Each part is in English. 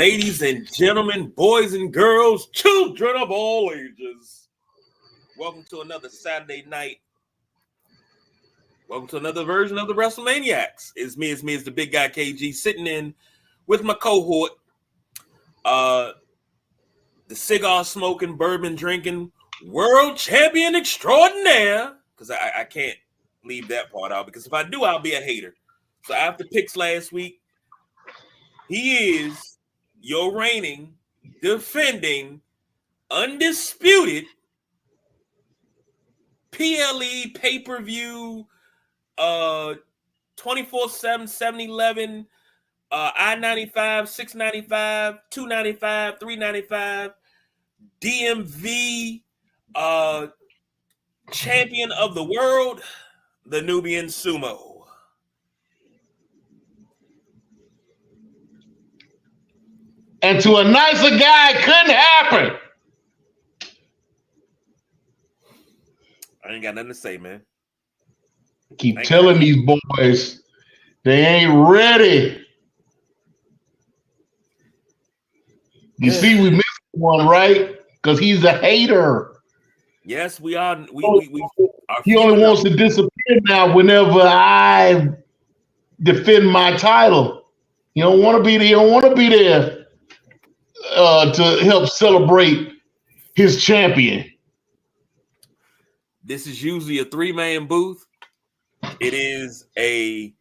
Ladies and gentlemen, boys and girls, children of all ages, welcome to another Saturday night. Welcome to another version of the Wrestlemaniacs. It's me, it's the big guy KG, sitting in with my cohort, the cigar smoking, bourbon drinking, world champion extraordinaire. Because I can't leave that part out, because if I do, I'll be a hater. So after picks last week, he is your reigning, defending, undisputed PLE pay-per-view 24/7, 7-Eleven, I-95, 695, 295, 395, DMV champion of the world, the Nubian Sumo. And to a nicer guy, it couldn't happen. I ain't got nothing to say, man. Keep telling these boys they ain't ready. You see, we missed one, right? Because he's a hater. Yes, we are. He only wants to disappear now whenever I defend my title. He don't want to be there. He don't want to be there to help celebrate his champion. This is usually a 3-man booth. It is a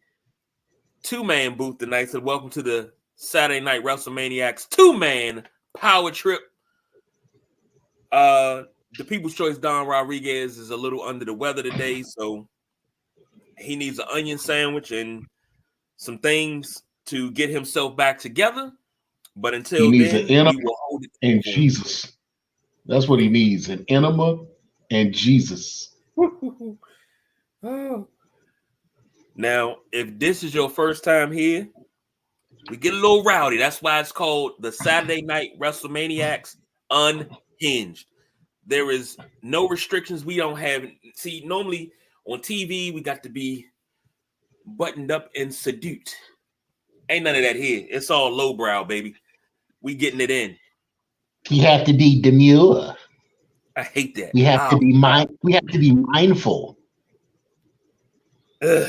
2-man booth tonight. So welcome to the Saturday Night Wrestlemaniacs 2-man power trip. The People's Choice Don Rodriguez is a little under the weather today, so he needs an onion sandwich and some things to get himself back together. But until he needs then, an enema we will hold it and Jesus. That's what he needs, an enema and Jesus. Oh. Now, if this is your first time here, we get a little rowdy. That's why it's called the Saturday Night Wrestlemaniacs-Unhinged. There is no restrictions. We don't have. See, normally on TV, we got to be buttoned up and seduced. Ain't none of that here. It's all lowbrow, baby. We getting it in. You have to be demure. I hate that. We have to be We have to be mindful. Ugh.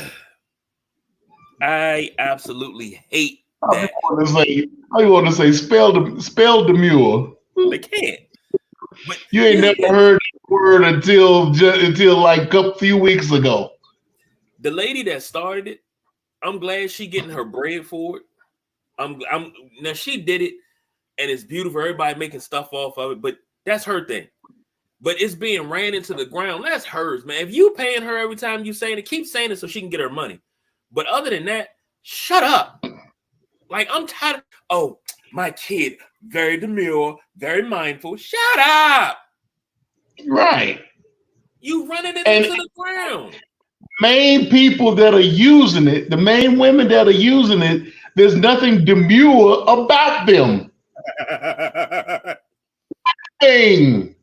I absolutely hate that. I want to say spell demure. They can't. But you ain't never heard the word until like a few weeks ago. The lady that started it, I'm glad she getting her bread for it. Now she did it, and it's beautiful. Everybody making stuff off of it, but that's her thing. But it's being ran into the ground. That's hers, man. If you paying her every time you saying it, keep saying it so she can get her money. But other than that, shut up. Like, I'm tired. Oh, my kid, very demure, very mindful. Shut up. Right. You running it into the ground. Main people that are using it, the main women that are using it, there's nothing demure about them. Thing.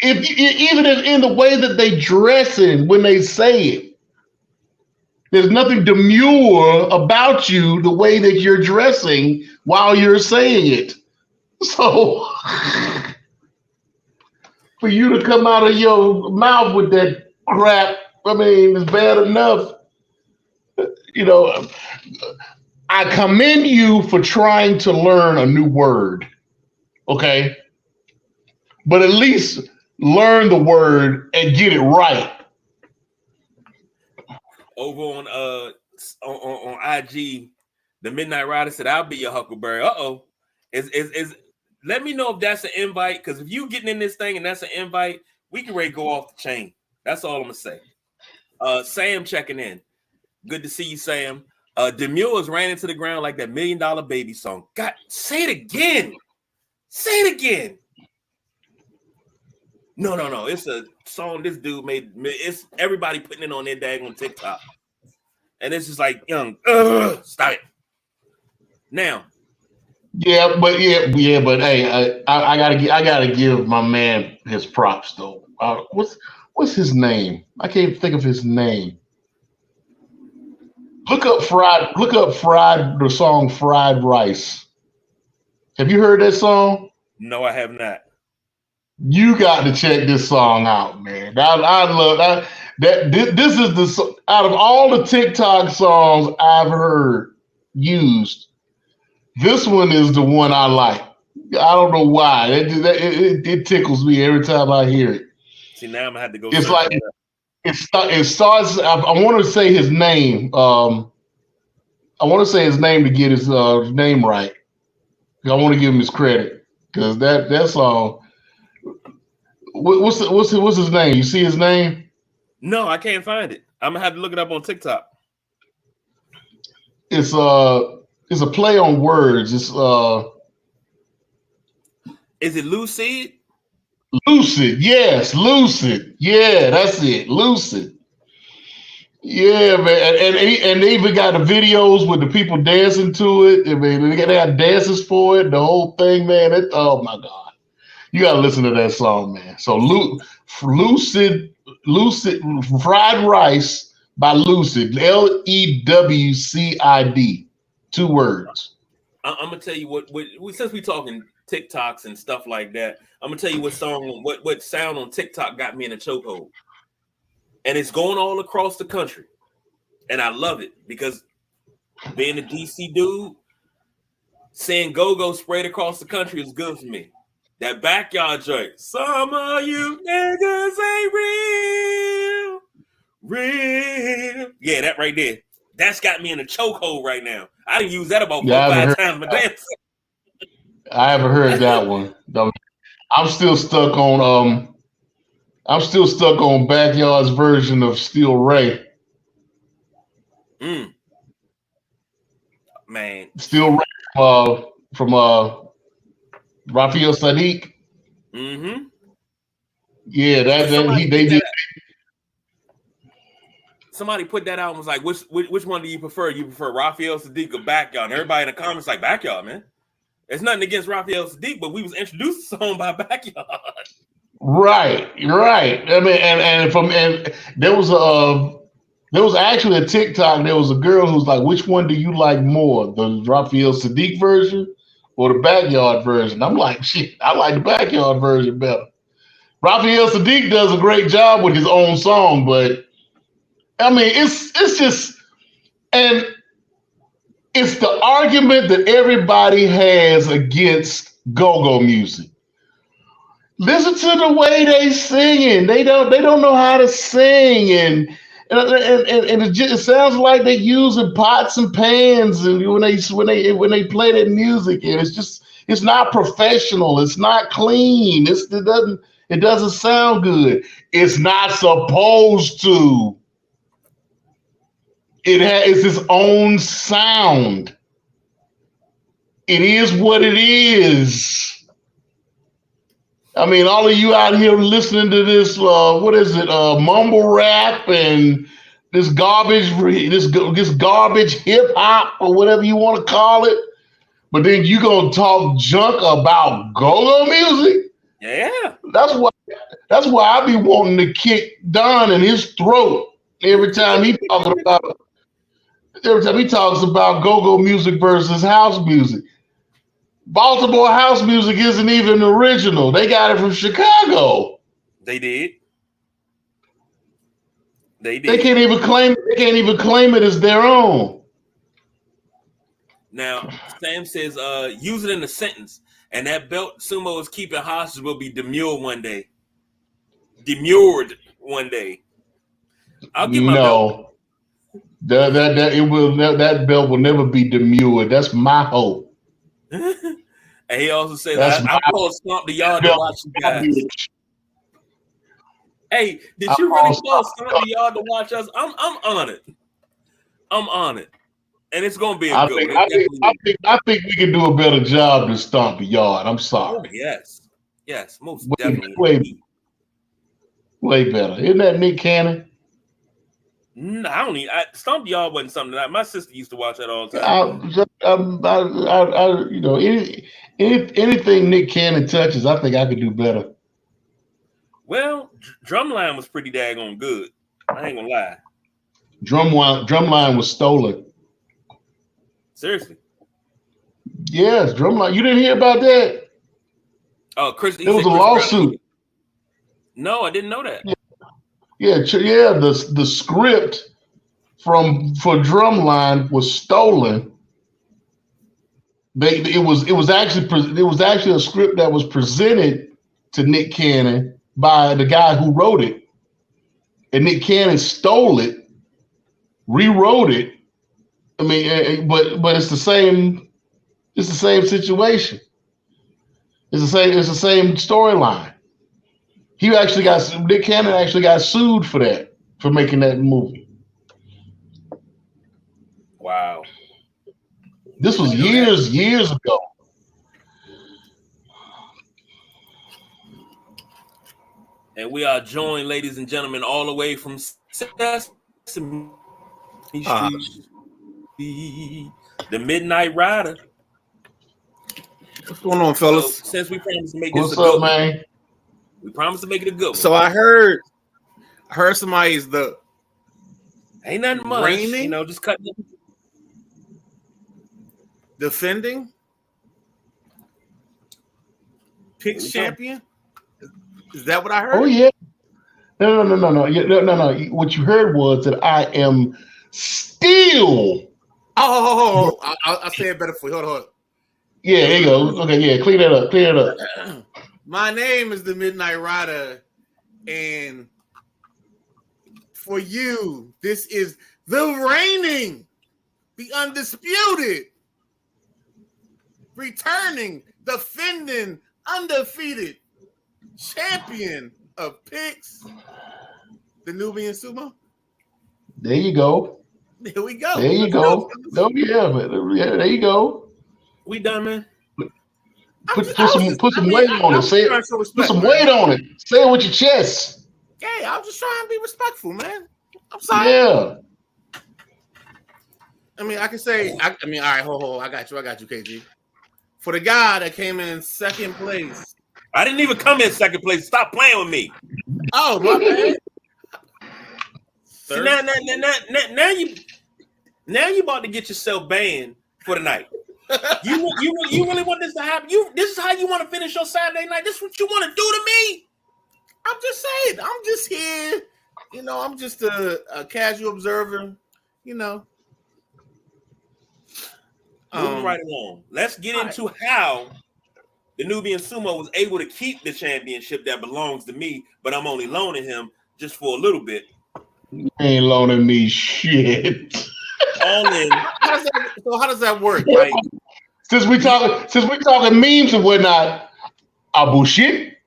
Even if in the way that they dress in when they say it, there's nothing demure about you the way that you're dressing while you're saying it. So for you to come out of your mouth with that crap, I mean, it's bad enough. You know, I commend you for trying to learn a new word, okay? But at least learn the word and get it right. Over on IG, the Midnight Rider said, "I'll be your Huckleberry." Is let me know if that's an invite, because if you getting in this thing and that's an invite, we can ready to go off the chain. That's all I'm gonna say. Sam checking in. Good to see you, Sam. Demures ran into the ground like that $1 Million Baby song. God, say it again. Say it again. No. It's a song this dude made. It's everybody putting it on their daggone TikTok. And it's just like, young, stop it. Now. Yeah, but hey, I gotta give my man his props though. What's his name? I can't think of his name. The song Fried Rice. Have you heard that song? No, I have not. You got to check this song out, man. I love that. This is out of all the TikTok songs I've heard used, this one is the one I like. I don't know why. It tickles me every time I hear it. See, now I'm gonna have to go. It's like it starts. I want to say his name. I want to say his name to get his name right. I want to give him his credit because that song. What's his name? You see his name? No, I can't find it. I'm gonna have to look it up on TikTok. It's a play on words. It's Is it Lucid? Lucid, yes, Lucid. Yeah, that's it. Lucid. Yeah, man. And they even got the videos with the people dancing to it. I mean, they got dances for it, the whole thing, man. Oh my God. You gotta listen to that song, man. So Lucid Fried Rice by Lucid. LEWCID. 2 words. I'm gonna tell you what since we talking TikToks and stuff like that, I'm gonna tell you what sound on TikTok got me in a chokehold. And it's going all across the country. And I love it because being a DC dude, seeing go-go spread across the country is good for me. That backyard joint. Some of you niggas ain't real. Yeah, that right there. That's got me in a chokehold right now. I didn't use that about 4 or 5 times my dance. I haven't heard that one. I'm still stuck on Backyard's version of Steel Ray. Man. Steel Ray from Raphael Sadiq. Mm-hmm. Yeah, they did. Somebody put that out and was like, which one do you prefer? You prefer Raphael Sadiq or Backyard? And everybody in the comments like, Backyard, man. There's nothing against Raphael Sadiq, but we was introduced to someone by Backyard. Right. I mean, and there was actually a TikTok. There was a girl who's like, which one do you like more, the Raphael Sadiq version or the Backyard version? I'm like, shit, I like the Backyard version better. Raphael Sadiq does a great job with his own song, but I mean, it's just, and it's the argument that everybody has against go-go music. Listen to the way they singing. They don't know how to sing, and it sounds like they're using pots and pans, and when they play that music, and it's not professional. It's not clean. It doesn't sound good. It's not supposed to. It's its own sound. It is what it is. I mean, all of you out here listening to this, mumble rap and this garbage hip hop or whatever you want to call it, but then you gonna talk junk about go-go music? Yeah, that's why I be wanting to kick Don in his throat every time he talks about go-go music versus house music. Baltimore house music isn't even original. They got it from Chicago. They did. They can't even claim it as their own. Now, Sam says, use it in a sentence, and that belt Sumo is keeping hostage will be demurred one day. I'll get my belt. That belt will never be demurred. That's my hope. And he also says, I'll call Stomp the Yard to watch you guys. Hey, did you really call Stomp the Yard to watch us? I'm on it. I'm on it. And it's going to be a good one. I think we can do a better job than Stomp the Yard. I'm sorry. Oh, yes. Yes, most definitely. Way better. Isn't that Nick Cannon? No, I don't need. Stomp the Yard wasn't something that my sister used to watch that all the time. Anything Nick Cannon touches, I think I could do better. Well, Drumline was pretty daggone good. I ain't gonna lie. Drumline was stolen. Seriously. Yes, Drumline. You didn't hear about that? Oh, Chris. There was a lawsuit. No, I didn't know that. Yeah. The script for Drumline was stolen. It was actually a script that was presented to Nick Cannon by the guy who wrote it, and Nick Cannon stole it, rewrote it. I mean, but it's the same. It's the same situation. It's the same storyline. Nick Cannon actually got sued for that, for making that movie. Wow. This was years ago. And we are joined, ladies and gentlemen, all the way from Sesame Street, the Midnight Rider. What's going on, fellas? So, since we promised to make this What's up, man? We promised to make it a good one. So I heard somebody's the ain't nothing much, reigning, just cut them. Defending Picks champion. Is that what I heard? Oh yeah. No. What you heard was that I am still. I'll say it better for you. Hold on. Yeah, there you go. Okay, yeah, clean that up. My name is the Midnight Rider, and for you, this is the reigning, the undisputed, returning, defending, undefeated champion of Picks, the Nubian Sumo. There you go. There we go. There you go. Oh yeah, there you go. We done, man. Put some weight on it. Say it. Put some weight on it. Say it with your chest. Hey, I'm just trying to be respectful, man. I'm sorry. Yeah. I mean, I can say. I mean, all right, hold. I got you, KG. For the guy that came in second place. I didn't even come in second place. Stop playing with me. Oh, my bad. See, now you about to get yourself banned for the night. You really want this to happen? This is how you want to finish your Saturday night? This is what you want to do to me? I'm just saying. I'm just here. I'm just a casual observer. Moving right along. Let's get into how the Nubian Sumo was able to keep the championship that belongs to me, but I'm only loaning him just for a little bit. You ain't loaning me shit. All in. How does that work? Right? Since we talking memes and whatnot, Abu shit.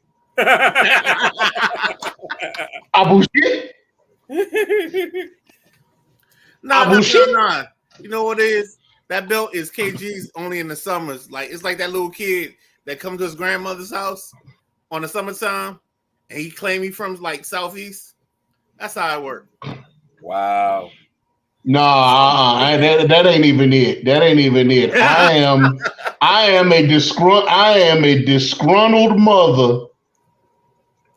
Abu shit. Nah. You know what it is? That belt is KG's only in the summers. Like it's like that little kid that comes to his grandmother's house on the summertime, and he claim he from like Southeast. That's how it works. Wow. Nah, that ain't even it. That ain't even it. I am a disgruntled mother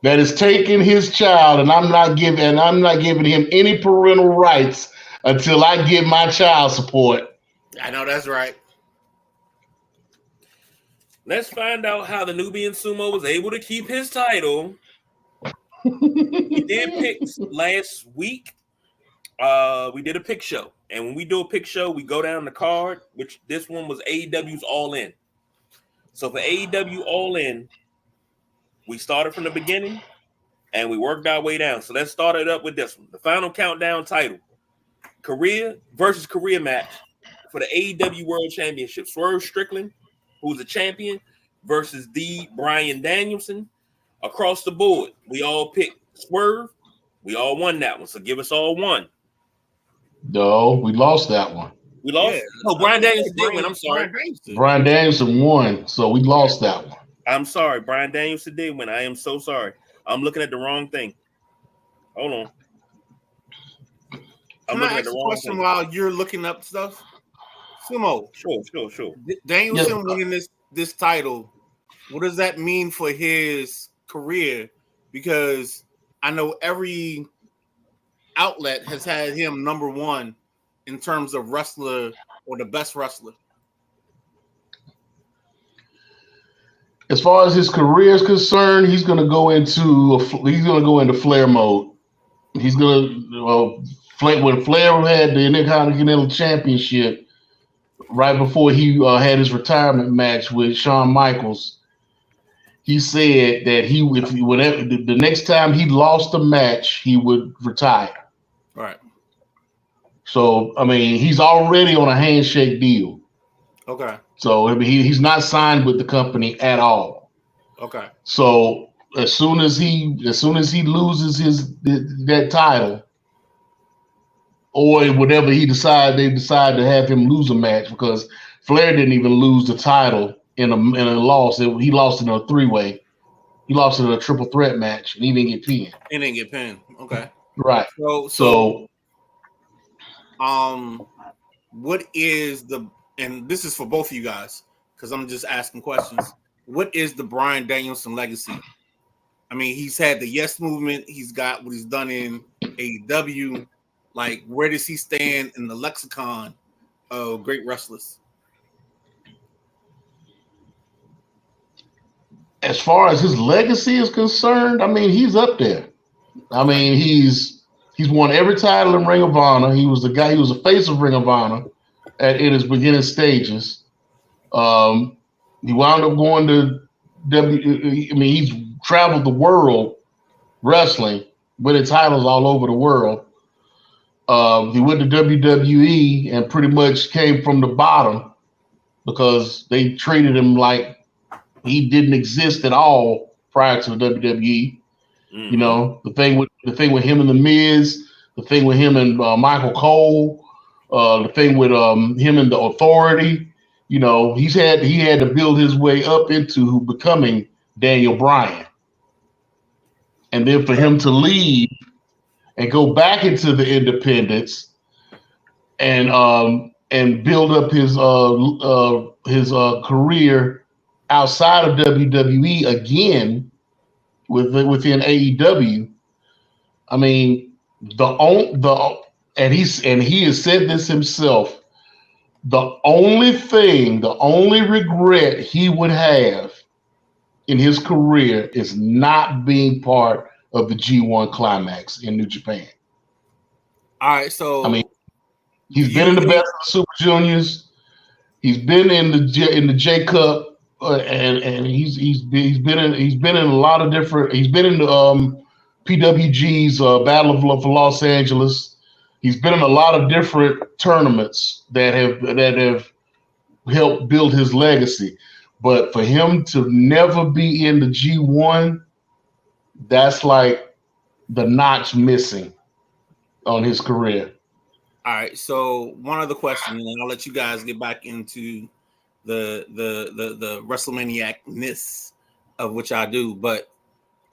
that is taking his child, and I'm not giving him any parental rights until I get my child support. I know that's right. Let's find out how the Nubian Sumo was able to keep his title. We did picks last week. We did a pick show, and when we do a pick show, we go down the card, which this one was AEW's All In. So for AEW All In, we started from the beginning, and we worked our way down. So let's start it up with this one. The final countdown title, Korea versus Korea match for the AEW World Championship. Swerve Strickland, who's the champion, versus the Bryan Danielson. Across the board, we all picked Swerve. We all won that one, so give us all one. No, we lost that one. We lost? Yeah. Oh, Bryan Danielson did win. I'm sorry. Bryan Danielson won, so we lost that one. I'm sorry. Bryan Danielson did win. I am so sorry. I'm looking at the wrong thing. Hold on. I'm looking at the wrong thing. While you're looking up stuff? Sumo. Sure. Danielson winning this title, what does that mean for his career? Because I know outlet has had him number one in terms of wrestler or the best wrestler? As far as his career is concerned, he's going to go into Flair mode. He's going to when Flair had the Intercontinental Championship right before he had his retirement match with Shawn Michaels. He said that the next time he lost a match, he would retire. Right. So I mean, he's already on a handshake deal. Okay. So I mean, he's not signed with the company at all. Okay. So as soon as he loses that title, or whatever they decide to have him lose a match, because Flair didn't even lose the title in a loss. He lost in a 3-way. He lost in a triple threat match, and he didn't get pinned. He didn't get pinned. Okay. Right. So what is and this is for both of you guys, because I'm just asking questions. What is the Bryan Danielson legacy? I mean, he's had the Yes Movement. He's got what he's done in AEW. Like, where does he stand in the lexicon of great wrestlers? As far as his legacy is concerned, I mean, he's up there. I mean, he's won every title in Ring of Honor. He was the face of Ring of Honor in his beginning stages. He wound up going to he's traveled the world wrestling, winning titles all over the world. He went to WWE and pretty much came from the bottom because they treated him like he didn't exist at all prior to the WWE. Mm-hmm. You know, the thing with him and The Miz, the thing with him and Michael Cole, the thing with him and the Authority. You know, he had to build his way up into becoming Daniel Bryan, and then for him to leave and go back into the independents and build up his career outside of WWE again within AEW. I mean, he has said this himself. The only regret he would have in his career is not being part of the G1 Climax in New Japan. All right, so I mean, he's been in the best of the Super Juniors. He's been in the J Cup, and he's been in a lot of different. He's been in the PWG's Battle of Los Angeles. He's been in a lot of different tournaments that have helped build his legacy. But for him to never be in the G1, that's like the notch missing on his career. All right. So one other question, and then I'll let you guys get back into the Wrestlemaniac-ness of which I do. But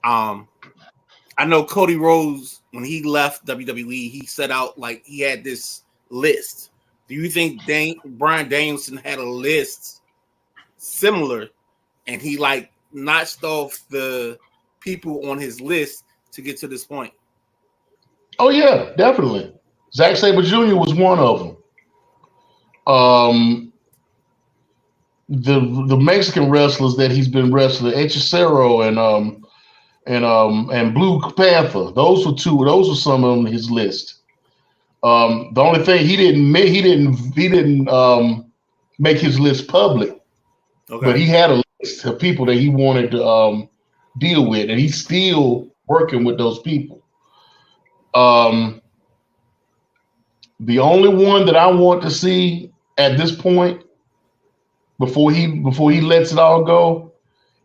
I know Cody Rhodes, when he left WWE, he set out like he had this list. Do you think Bryan Danielson had a list similar, and he like notched off the people on his list to get to this point? Oh yeah, definitely. Zack Sabre Jr. was one of them. The Mexican wrestlers that he's been wrestling, Hechicero and Blue Panther, those were some on his list. The only thing he didn't make his list public, okay. But he had a list of people that he wanted to deal with, and he's still working with those people. The only one that I want to see at this point, before he lets it all go,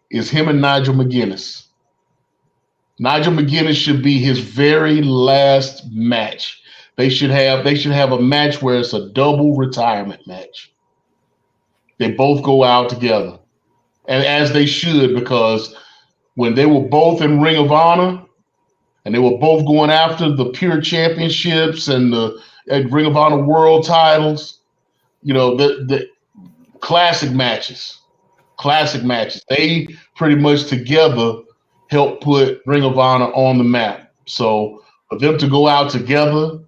is him and Nigel McGuinness. Nigel McGuinness should be his very last match. They should have a match where it's a double retirement match. They both go out together, and as they should, because when they were both in Ring of Honor and they were both going after the Pure Championships and the Ring of Honor World titles, you know, the classic matches. They pretty much together helped put Ring of Honor on the map. So for them to go out together,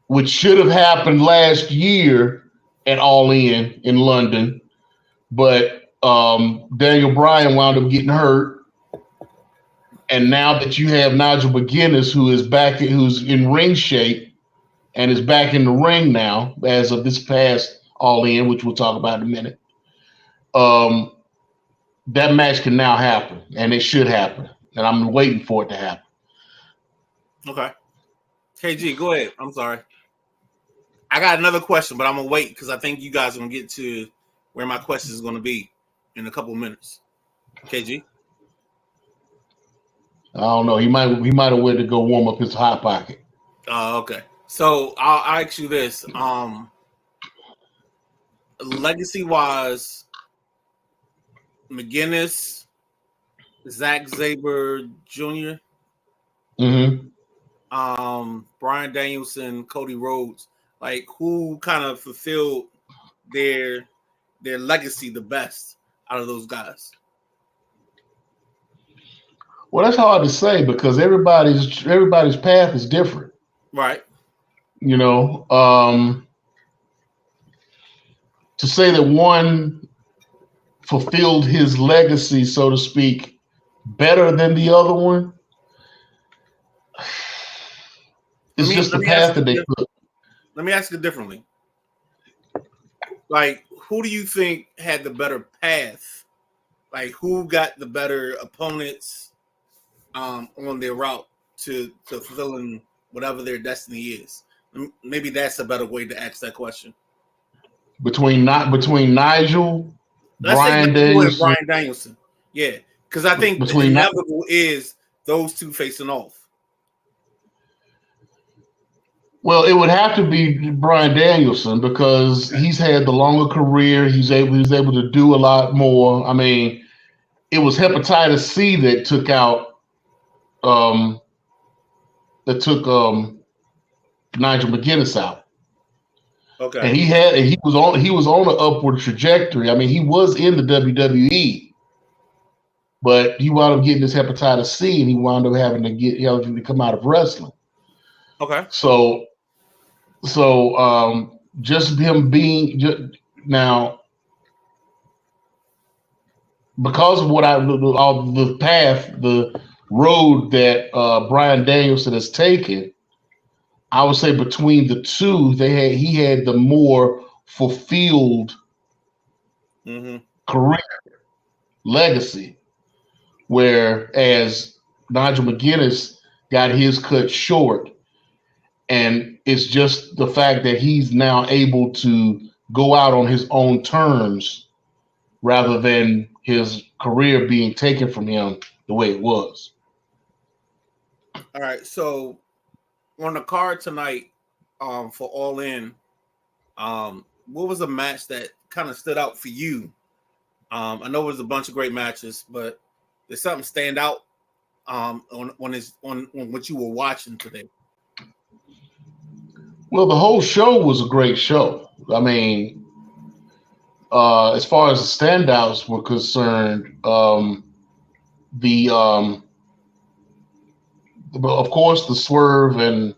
which should have happened last year at All In London, but Daniel Bryan wound up getting hurt. And now that you have Nigel McGuinness, who's in ring shape and is back in the ring now as of this past All In, which we'll talk about in a minute, that match can now happen, and it should happen. And I'm waiting for it to happen. Okay. KG, go ahead. I'm sorry. I got another question, but I'm going to wait because I think you guys are going to get to where my question is going to be in a couple of minutes. KG? I don't know. He might have went to go warm up his hot pocket. Okay. So I'll ask you this. Legacy-wise, McGuinness, Zack Sabre Jr., Bryan Danielson, Cody Rhodes, like who kind of fulfilled their legacy the best out of those guys? Well, that's hard to say because everybody's path is different. Right. You know, to say that one fulfilled his legacy, so to speak, better than the other one, it's just the path that they took. Let me ask it differently. Like, who do you think had the better path? Like, who got the better opponents on their route to fulfilling whatever their destiny is? Maybe that's a better way to ask that question. Between Nigel, Bryan Danielson. Yeah, because I think the inevitable is those two facing off. Well, it would have to be Bryan Danielson because he's had the longer career. He's able to do a lot more. I mean, it was hepatitis C that took out Nigel McGuinness out. Okay. And he was on an upward trajectory. I mean, he was in the WWE, but he wound up getting this hepatitis C, and he wound up having to come out of wrestling. Okay. So just him being now, because of the road that Bryan Danielson has taken, I would say between the two, he had the more fulfilled career legacy, whereas Nigel McGuinness got his cut short. And it's just the fact that he's now able to go out on his own terms rather than his career being taken from him the way it was. All right. So on the card tonight for All In, what was a match that kind of stood out for you? I know it was a bunch of great matches, but did something stand out on what you were watching today? Well, the whole show was a great show. I mean, as far as the standouts were concerned, of course, the Swerve and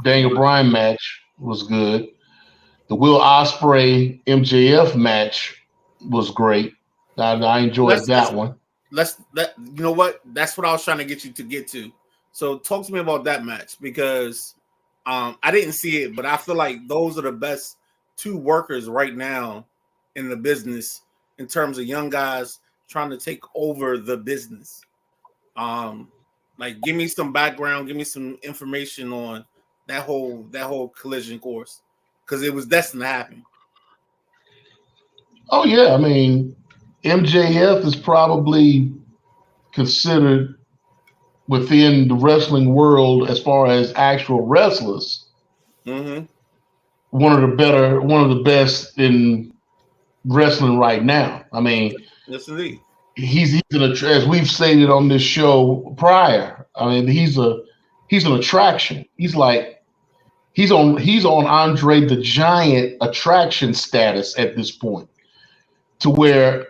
Daniel Bryan match was good. The Will Ospreay MJF match was great. I enjoyed that one. You know what? That's what I was trying to get you to get to. So talk to me about that match because I didn't see it, but I feel like those are the best two workers right now in the business in terms of young guys trying to take over the business. Like, give me some background, give me some information on that whole collision course because it was destined to happen. Oh yeah, I mean, MJF is probably considered within the wrestling world as far as actual wrestlers, one of the best in wrestling right now. I mean, yes, indeed. He's as we've stated on this show prior. I mean, he's an attraction. He's on Andre the Giant attraction status at this point, to where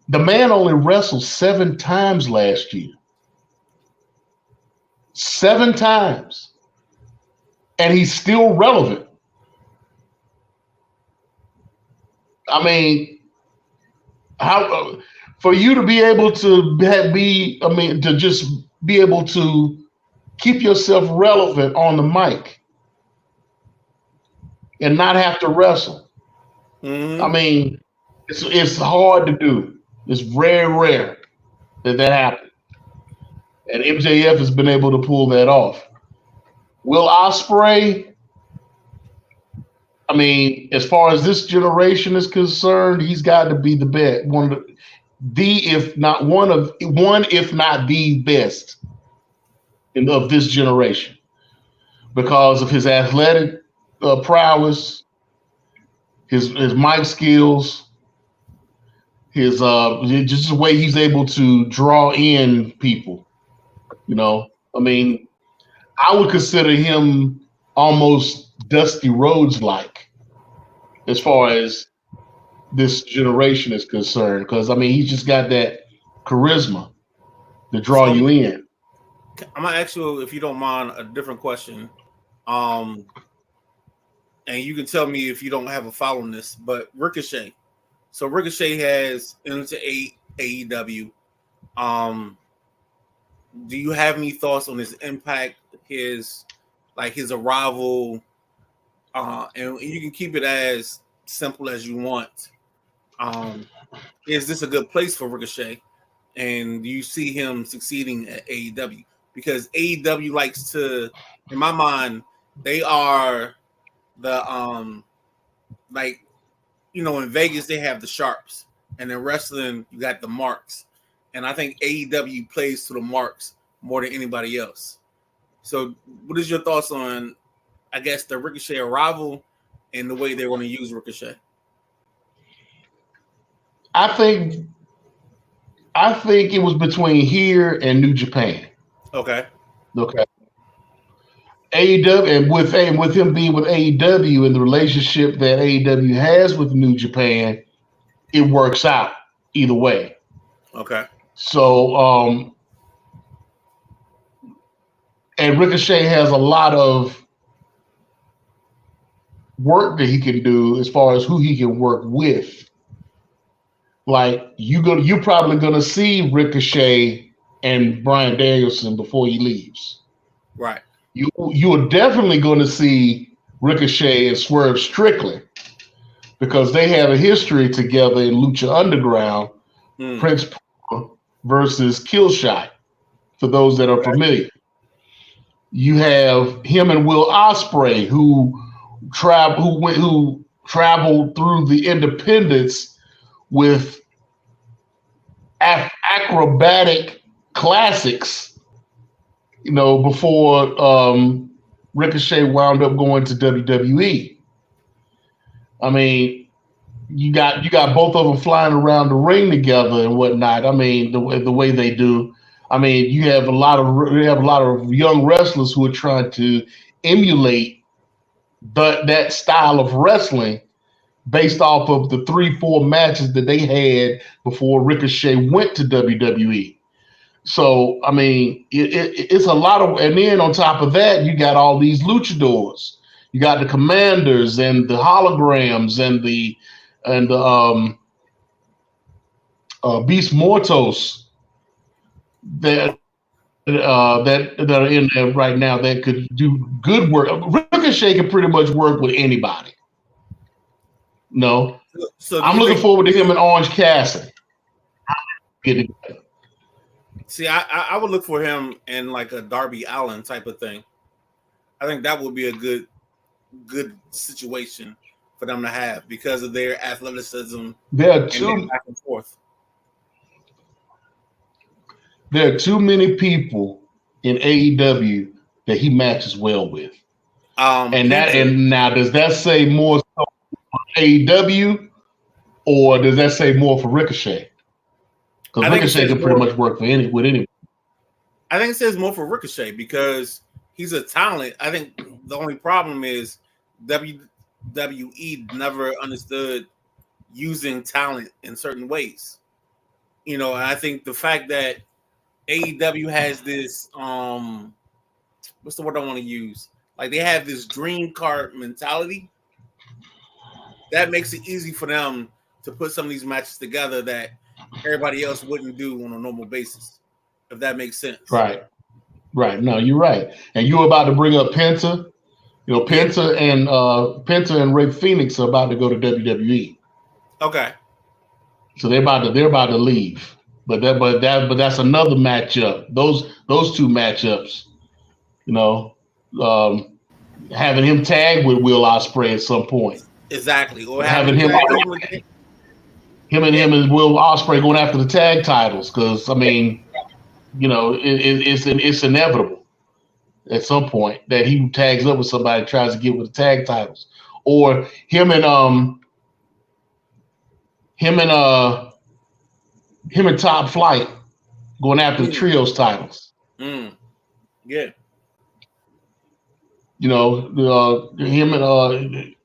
the man only wrestled 7 times last year. 7 times, and he's still relevant. I mean, how for you to be able to to just be able to keep yourself relevant on the mic and not have to wrestle. Mm-hmm. I mean, it's hard to do. It's very rare that happens, and MJF has been able to pull that off. Will Ospreay? I mean, as far as this generation is concerned, he's got to be the best, if not the best of this generation, because of his athletic prowess, his mic skills, his just the way he's able to draw in people. You know, I mean, I would consider him almost Dusty Rhodes like as far as this generation is concerned, because I mean he's just got that charisma to draw you in. I'm gonna ask you, if you don't mind, a different question. And you can tell me if you don't have a follow on this, but Ricochet. So Ricochet has into AEW. Do you have any thoughts on his impact, his arrival? And you can keep it as simple as you want. Is this a good place for Ricochet? And do you see him succeeding at AEW? Because AEW likes to, in my mind, they are the in Vegas they have the sharps, and in wrestling you got the marks. And I think AEW plays to the marks more than anybody else. So what is your thoughts on, I guess, the Ricochet arrival and the way they want to use Ricochet? I think it was between here and New Japan. Okay. AEW, and with him being with AEW and the relationship that AEW has with New Japan, it works out either way. Okay. So, and Ricochet has a lot of work that he can do as far as who he can work with. Like you're probably gonna see Ricochet and Bryan Danielson before he leaves. Right. You are definitely going to see Ricochet and Swerve Strickland because they have a history together in Lucha Underground. Prince versus Killshot, for those that are familiar. You have him and Will Ospreay, who traveled through the independents with acrobatic classics, before Ricochet wound up going to WWE. I mean, you got both of them flying around the ring together and whatnot. I mean, the way they do. I mean, you have a lot of young wrestlers who are trying to emulate that style of wrestling based off of the 3-4 matches that they had before Ricochet went to WWE. So, I mean, it's a lot of, and then on top of that, you got all these luchadors. You got the commanders and the holograms and the Beast Mortos that are in there right now that could do good work. Ricochet can pretty much work with anybody. No, so I'm looking forward to him and Orange Cassidy. See, I would look for him in like a Darby Allin type of thing. I think that would be a good situation for them to have because of their athleticism. There are back and forth. There are too many people in AEW that he matches well with. And now does that say more so for AEW or does that say more for Ricochet? Because Ricochet can pretty much work with anybody. I think it says more for Ricochet because he's a talent. I think the only problem is WWE never understood using talent in certain ways. And I think the fact that AEW has this what's the word I want to use? Like they have this dream card mentality that makes it easy for them to put some of these matches together that everybody else wouldn't do on a normal basis. If that makes sense. Right. No, you're right. And you were about to bring up Penta. You know, Penta and Ray Phoenix are about to go to WWE. Okay. So they're about to leave. But that's another matchup. Those two matchups, you know, having him tag with Will Ospreay at some point. Exactly. Or having him and Will Ospreay going after the tag titles, because I mean, you know, it's inevitable at some point that he tags up with somebody and tries to get with the tag titles, or him and Top Flight going after the trios titles. Yeah. You know, him and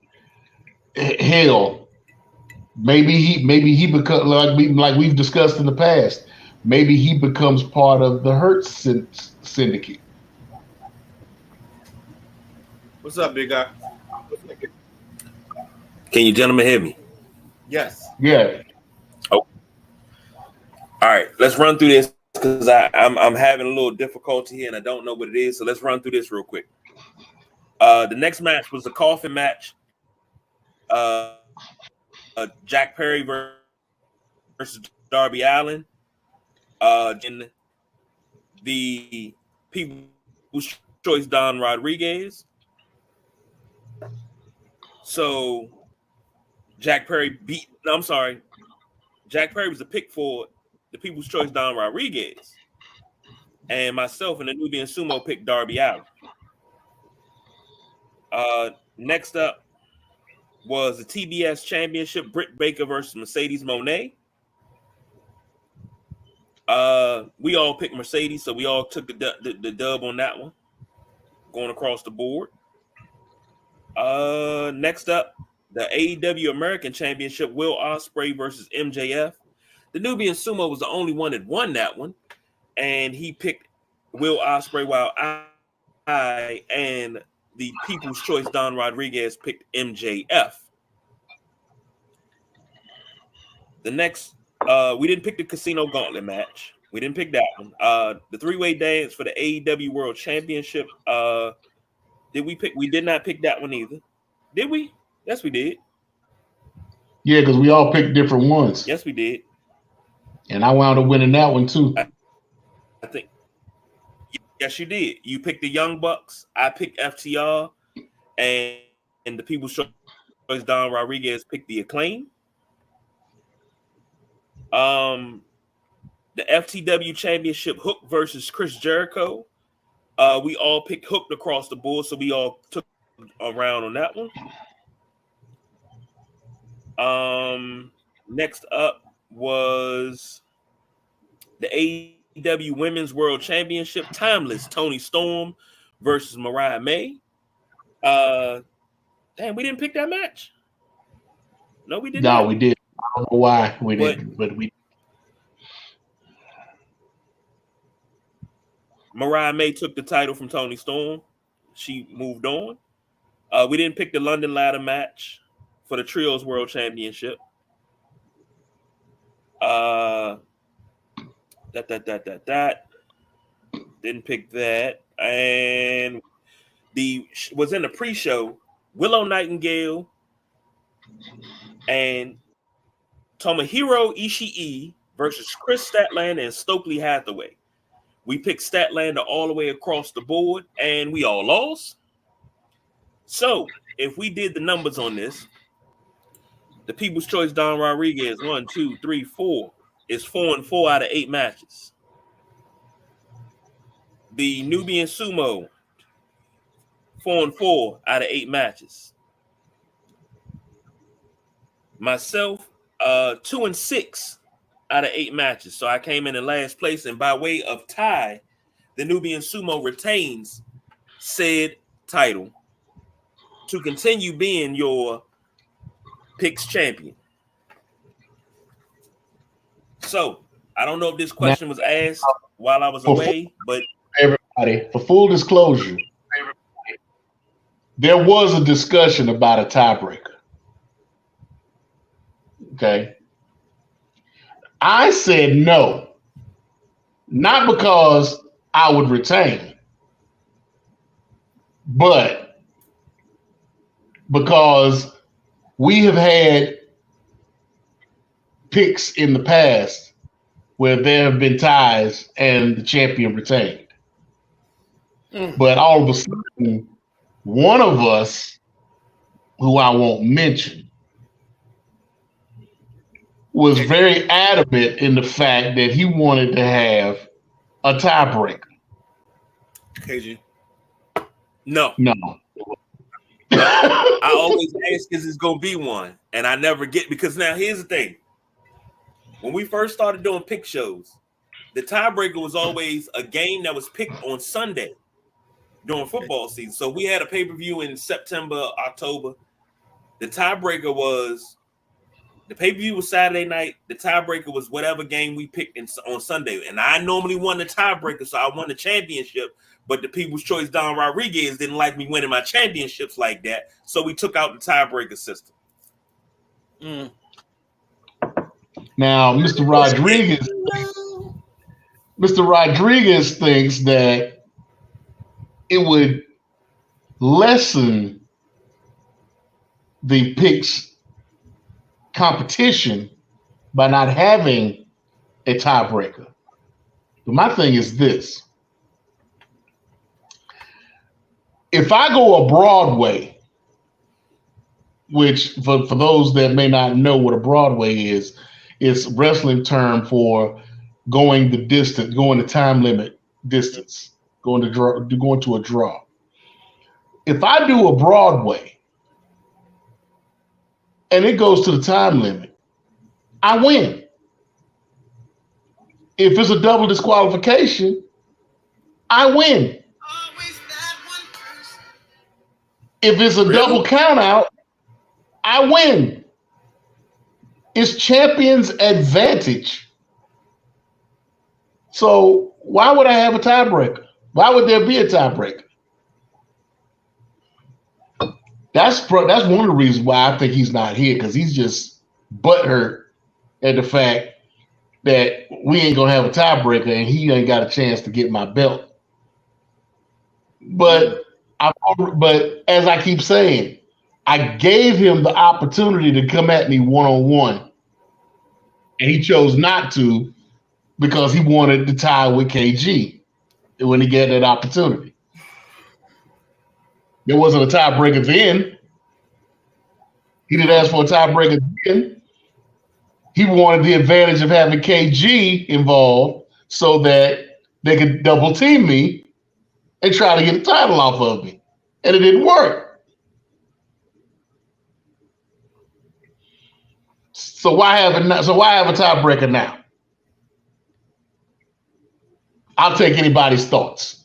hell, maybe he becomes like we've discussed in the past. Maybe he becomes part of the Hurt Syndicate. What's up, big guy? Can you gentlemen hear me? Yes. Yeah. Oh. All right, let's run through this because I'm having a little difficulty here and I don't know what it is. So let's run through this real quick. The next match was the coffin match. Jack Perry versus Darby Allin. In the People's Choice Don Rodriguez. So Jack Perry was the pick for the People's Choice Don Rodriguez. And myself and the Nubian Sumo picked Darby Allin. Next up was the TBS Championship, Britt Baker versus Mercedes Moné. We all picked Mercedes, so we all took the dub on that one, going across the board. Next up, the AEW American Championship, Will Ospreay versus MJF. The Nubian Sumo was the only one that won that one, and he picked Will Ospreay, while I and the People's Choice Don Rodriguez picked MJF. The next, we didn't pick the Casino Gauntlet match. We didn't pick that one. The three-way dance for the AEW World Championship. Did we pick? We did not pick that one either. Did we? Yes, we did. Yeah, because we all picked different ones. Yes, we did. And I wound up winning that one too. I think. Yes, you did. You picked the Young Bucks. I picked FTR, and the People's Choice Don Rodriguez picked the Acclaim. The FTW Championship, Hook versus Chris Jericho. We all picked Hooked across the board, so we all took a round on that one. Next up was the AEW Women's World Championship, Timeless, Toni Storm versus Mariah May. Damn, we didn't pick that match. No, we didn't. No, we did. I don't know why we didn't, but we. Mariah May took the title from Toni Storm. She moved on. We didn't pick the London Ladder match for the Trios World Championship. Didn't pick that. And was in the pre-show, Willow Nightingale and Tomohiro Ishii versus Chris Statlander and Stokely Hathaway. We picked Statlander all the way across the board, and we all lost. So, if we did the numbers on this, the People's Choice Don Rodriguez, 1, 2, 3, 4, is 4-4 out of 8 matches. The Nubian Sumo, 4-4 out of 8 matches. Myself, 2-6 out of 8 matches. So I came in last place, and by way of tie, the Nubian Sumo retains said title to continue being your picks champion. So I don't know if this question was asked while I was away, but everybody, for full disclosure, there was a discussion about a tiebreaker. Okay. I said no, not because I would retain, but because we have had picks in the past where there have been ties and the champion retained. But all of a sudden, one of us, who I won't mention, was very adamant in the fact that he wanted to have a tiebreaker. KG. No. I I always ask, is it's going to be one? And I never get, because now here's the thing. When we first started doing pick shows, the tiebreaker was always a game that was picked on Sunday during football season. So we had a pay-per-view in September, October. The tiebreaker was, the pay-per-view was Saturday night. The tiebreaker was whatever game we picked on Sunday. And I normally won the tiebreaker, so I won the championship. But the People's Choice Don Rodriguez didn't like me winning my championships like that. So we took out the tiebreaker system. Now, Mr. Rodriguez thinks that it would lessen the picks competition by not having a tiebreaker. But my thing is this. If I go a Broadway, which for those that may not know what a Broadway is, it's wrestling term for going the distance, going the time limit distance, going to a draw. If I do a Broadway and it goes to the time limit, I win. If it's a double disqualification, I win. If it's a double count out, I win. It's champion's advantage. So why would I have a tiebreaker? Why would there be a tiebreaker? That's one of the reasons why I think he's not here, because he's just butthurt at the fact that we ain't gonna have a tiebreaker and he ain't got a chance to get my belt. But as I keep saying, I gave him the opportunity to come at me one-on-one, and he chose not to because he wanted to tie with KG when he got that opportunity. There wasn't a tiebreaker then. He didn't ask for a tiebreaker then. He wanted the advantage of having KG involved so that they could double team me and try to get the title off of me. And it didn't work. So why have a tiebreaker now? I'll take anybody's thoughts.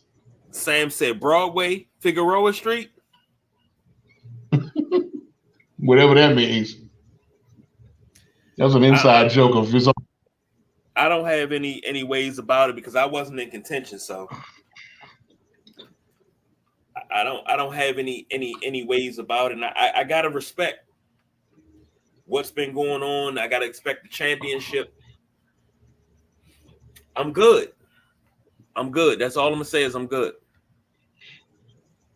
Sam said Broadway, Figueroa Street. Whatever that means. That was an inside joke of his own. I don't have any ways about it because I wasn't in contention, so I don't have any ways about it. And I gotta respect what's been going on. I gotta expect the championship. I'm good. That's all I'm gonna say is I'm good.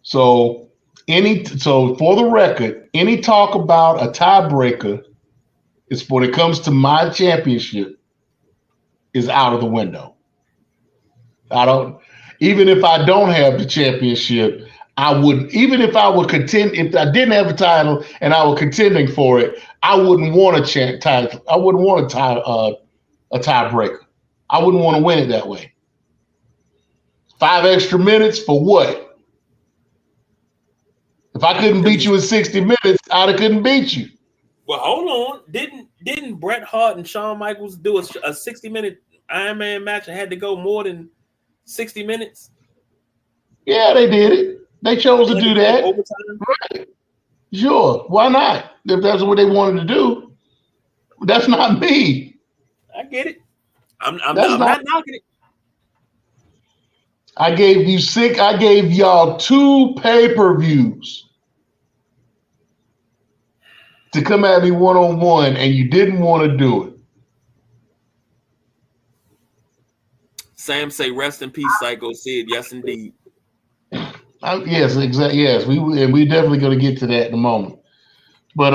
So for the record, any talk about a tiebreaker is when it comes to my championship is out of the window. Even if I don't have the championship, I wouldn't, even if I would contend, if I didn't have a title and I were contending for it, I wouldn't want a title. I wouldn't want a tiebreaker. I wouldn't want to win it that way. 5 extra minutes for what? If I couldn't beat you in 60 minutes, I couldn't beat you. Well, hold on. Didn't Bret Hart and Shawn Michaels do a 60-minute Iron Man match and had to go more than 60 minutes? Yeah, they did it. They chose to do that. Overtime? Right. Sure. Why not? If that's what they wanted to do. That's not me. I get it. I'm not knocking it. I gave y'all 2 pay-per-views to come at me one-on-one, and you didn't want to do it. Sam say, "Rest in peace, Psycho Sid." Yes, indeed. Yes, exactly. Yes, we definitely going to get to that in a moment. But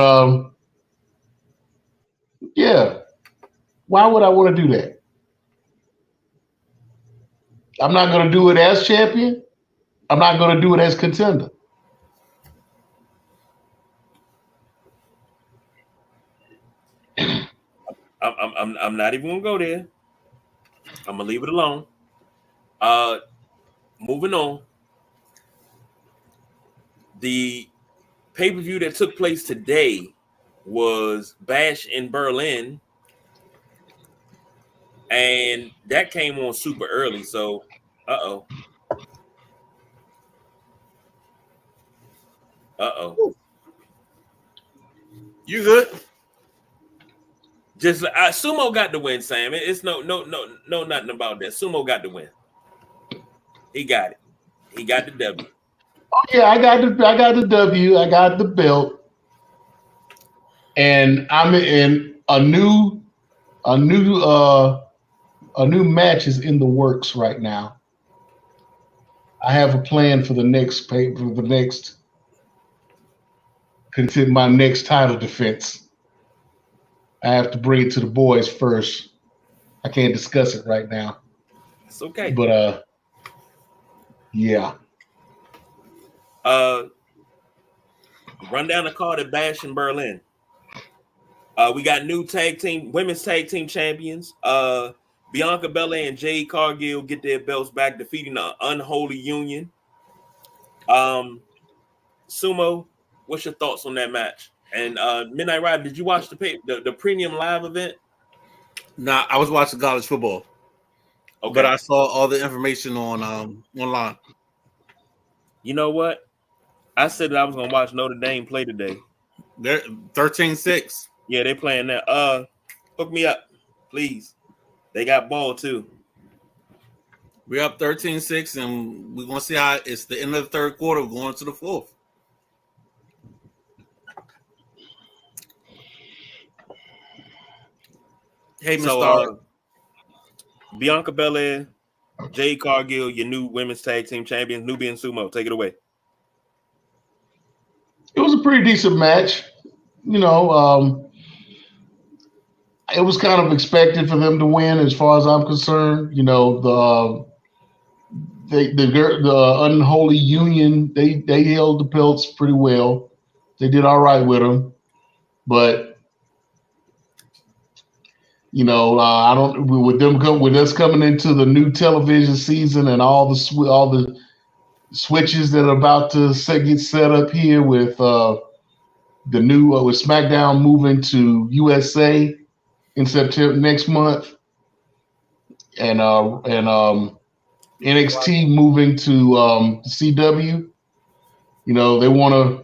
yeah, why would I want to do that? I'm not going to do it as champion. I'm not going to do it as contender. I'm not even gonna go there. I'm gonna leave it alone. Moving on. The pay-per-view that took place today was Bash in Berlin, and that came on super early. So, uh oh. You good? Just Sumo got the win, Sam. It's no nothing about that. Sumo got the win. He got it. He got the W. Oh yeah, I got the W. I got the belt, and I'm in a new match is in the works right now. I have a plan for the next my next title defense. I have to bring it to the boys first. I can't discuss it right now. It's okay. But yeah. Run down the card at Bash in Berlin. We got new women's tag team champions. Bianca Belair and Jade Cargill get their belts back, defeating the Unholy Union. Sumo, what's your thoughts on that match? And Midnight Rider, did you watch the premium live event? Nah, I was watching college football. Okay. But I saw all the information on online. You know what? I said that I was gonna watch Notre Dame play today. They're 13-6. Yeah, they're playing that. Hook me up, please. They got ball too. We're up 13-6, and we're gonna see how it's the end of the third quarter, going to the fourth. Hey, Mr. Bianca Belair, Jade Cargill, your new women's tag team champions, Nubian Sumo. Take it away. It was a pretty decent match. You know, it was kind of expected for them to win, as far as I'm concerned. You know, the Unholy Union, they held the belts pretty well. They did all right with them, but you know, I don't with us coming into the new television season and all the switches that are about to get set up here with the new with SmackDown moving to USA in September next month, and NXT moving to CW. You know, they want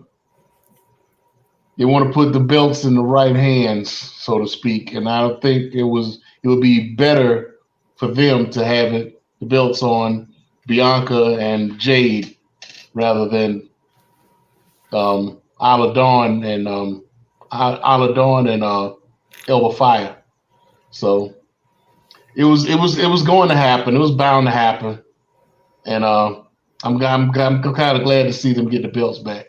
to put the belts in the right hands, so to speak, and I think it would be better for them to have the belts on Bianca and Jade rather than Isla Dawn and Elba Fire. So it was going to happen. It was bound to happen, and I'm kind of glad to see them get the belts back.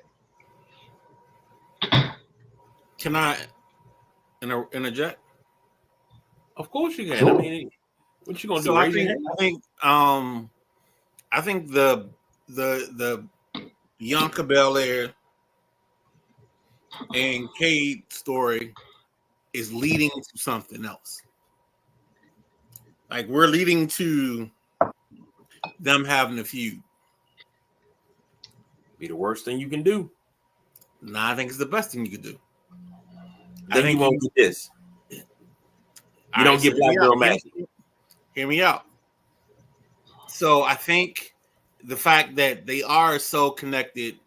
Can I interject? Of course you can. Sure. I mean, what you gonna do? Raise your hand? I think the Bianca Belair and Cade story is leading to something else. Like, we're leading to them having a feud. Be the worst thing you can do. No, I think it's the best thing you could do. Then you won't get this. You don't get Black Girl match. Hear me out. So I think the fact that they are so connected,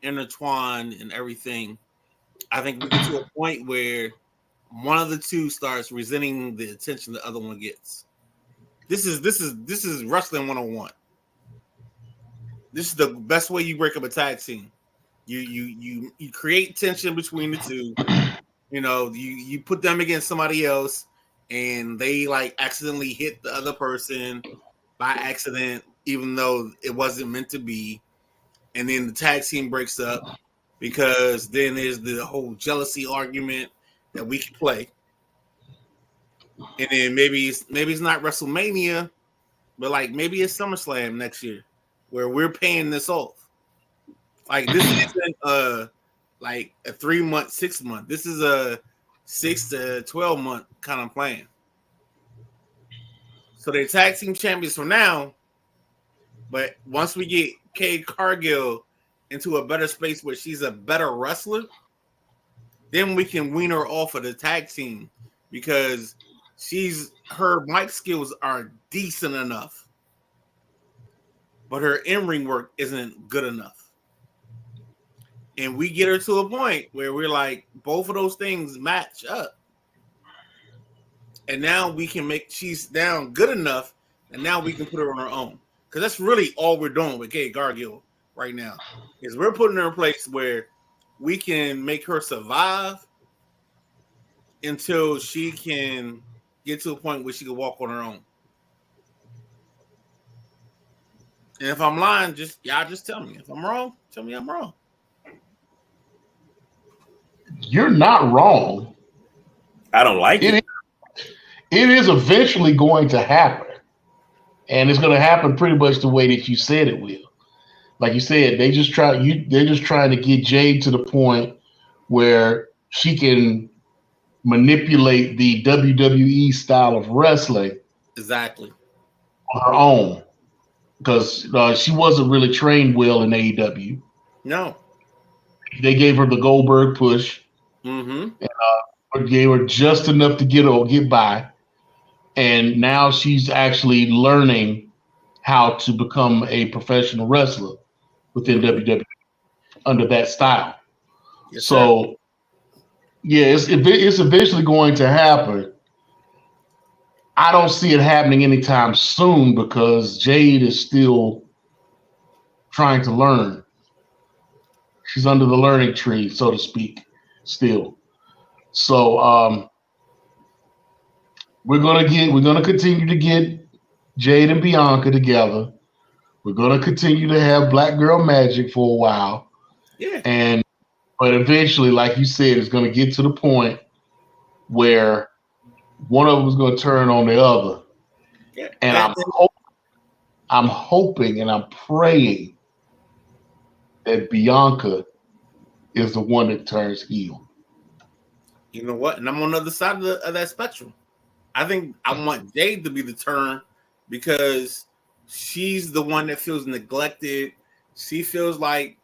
intertwined and everything, I think we get to a point where one of the two starts resenting the attention the other one gets. This is wrestling 101. This is the best way you break up a tag team. You create tension between the two. You know, you put them against somebody else, and they like accidentally hit the other person by accident, even though it wasn't meant to be. And then the tag team breaks up because then there's the whole jealousy argument that we can play. And then maybe it's not WrestleMania, but like maybe it's SummerSlam next year where we're paying this off. Like this isn't like a 3 month, 6 month. This is a 6 to 12 month kind of plan. So they're tag team champions for now, but once we get Kade Cargill into a better space where she's a better wrestler, then we can wean her off of the tag team because her mic skills are decent enough, but her in-ring work isn't good enough. And we get her to a point where we're like, both of those things match up. And now we can she's down good enough, and now we can put her on her own. Because that's really all we're doing with Kade Cargill right now. Is we're putting her in a place where we can make her survive until she can get to a point where she can walk on her own. And if I'm lying, y'all just tell me. If I'm wrong, tell me I'm wrong. You're not wrong. I don't like it. It is eventually going to happen. And it's going to happen pretty much the way that you said it will. Like you said, they're just trying to get Jade to the point where she can manipulate the WWE style of wrestling exactly on her own, because she wasn't really trained well in AEW. No, they gave her the Goldberg push, and gave her just enough to get by, and now she's actually learning how to become a professional wrestler within WWE under that style. Yes, so, sir. Yeah, it's eventually going to happen. I don't see it happening anytime soon because Jade is still trying to learn. She's under the learning tree, so to speak, still. So we're gonna continue to get Jade and Bianca together. We're gonna continue to have Black Girl Magic for a while. Yeah. But eventually, like you said, it's gonna get to the point where one of them is gonna turn on the other. Yeah. And I'm hoping and I'm praying that Bianca is the one that turns heel. You know what? And I'm on the other side of that spectrum. I think I want Jade to be the turn because she's the one that feels neglected. She feels like,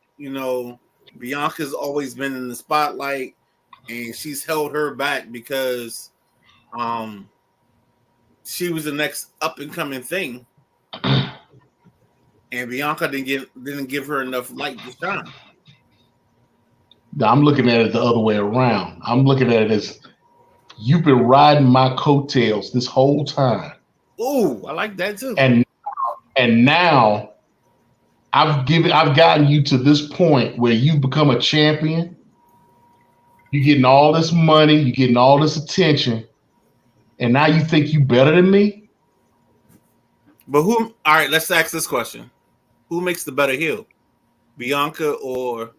Bianca's always been in the spotlight and she's held her back because she was the next up and coming thing. And Bianca didn't give her enough light to shine. I'm looking at it the other way around. I'm looking at it as you've been riding my coattails this whole time. Ooh, I like that too. And now I've gotten you to this point where you've become a champion. You're getting all this money, you're getting all this attention, and now you think you better than me? But all right, let's ask this question. Who makes the better heel? Bianca or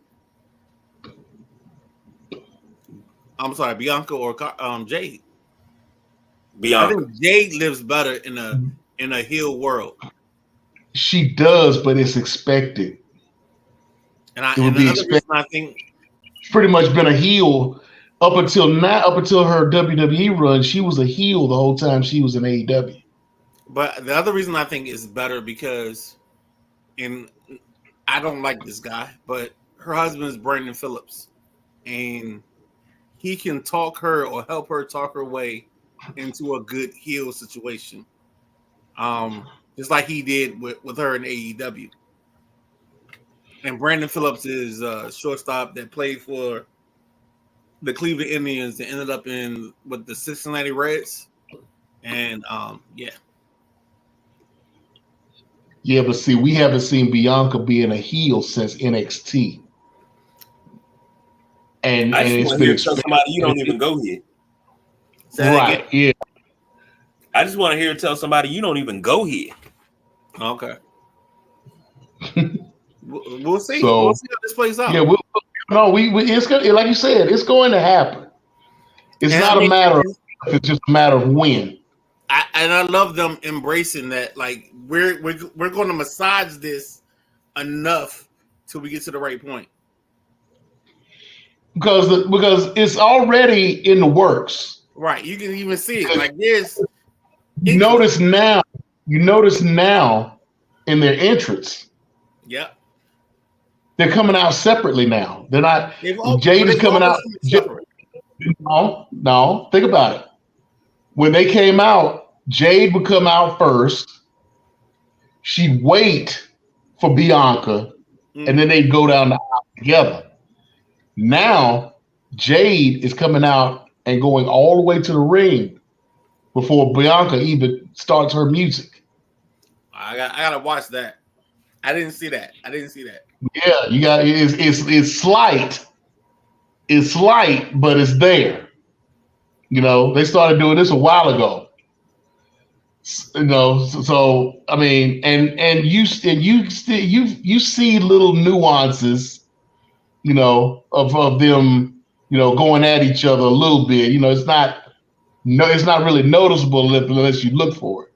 Jade? Bianca. I think Jade lives better in a heel world. She does, but it's expected. And I think she's pretty much been a heel up until her WWE run. She was a heel the whole time she was in AEW. But the other reason I think is better because, and I don't like this guy, but her husband is Brandon Phillips, and he can talk her or help her talk her way into a good heel situation. Just like he did with her in AEW. And Brandon Phillips is a shortstop that played for the Cleveland Indians that ended up with the Cincinnati Reds. And yeah. Yeah, but see, we haven't seen Bianca being a heel since NXT. and I just it's want to been hear tell somebody you don't even go here. Right? Yeah. I just want to hear tell somebody you don't even go here. Okay. We'll see. So, we'll see how this plays out. Yeah, it's gonna, like you said, it's going to happen. It's not a matter of if, it's just a matter of when. I love them embracing that. Like we're going to massage this enough till we get to the right point. Because it's already in the works. Right. You can even see it. Like this. You notice now in their entrance. Yep. They're coming out separately now. They're not. Jade is coming out. No. Think about it. When they came out, Jade would come out first. She'd wait for Bianca, and then they'd go down the aisle together. Now, Jade is coming out and going all the way to the ring before Bianca even starts her music. I gotta watch that. I didn't see that. Yeah, you got it's slight. It's slight, but it's there. They started doing this a while ago. So I mean, and you see little nuances, of them, going at each other a little bit. It's not really noticeable unless you look for it.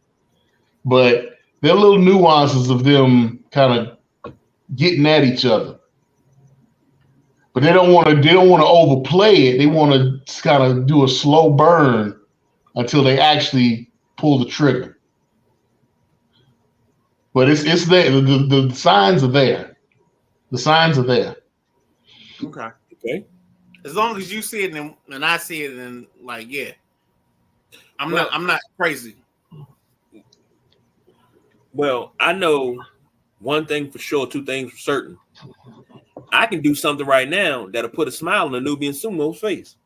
But there are little nuances of them kind of getting at each other. But they don't want to overplay it. They want to kind of do a slow burn until they actually pull the trigger. But it's there. The signs are there. The signs are there. Okay. As long as you see it and I see it, and like, yeah, I'm not crazy. Well, I know one thing for sure, two things for certain. I can do something right now that'll put a smile on the Nubian Sumo's face.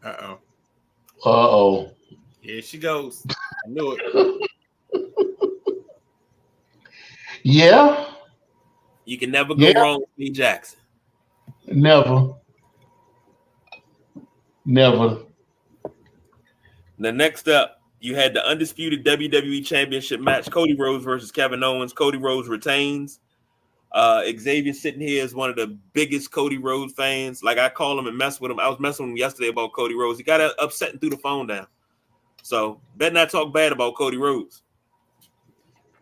Uh-oh. Here she goes. I knew it. Yeah. You can never go wrong with Lee Jackson. Never. The next up, you had the undisputed WWE Championship match, Cody Rhodes versus Kevin Owens. Cody Rhodes retains. Xavier sitting here is one of the biggest Cody Rhodes fans. Like, I call him and mess with him. I was messing with him yesterday about Cody Rhodes. He got upset and threw the phone down. So, better not talk bad about Cody Rhodes.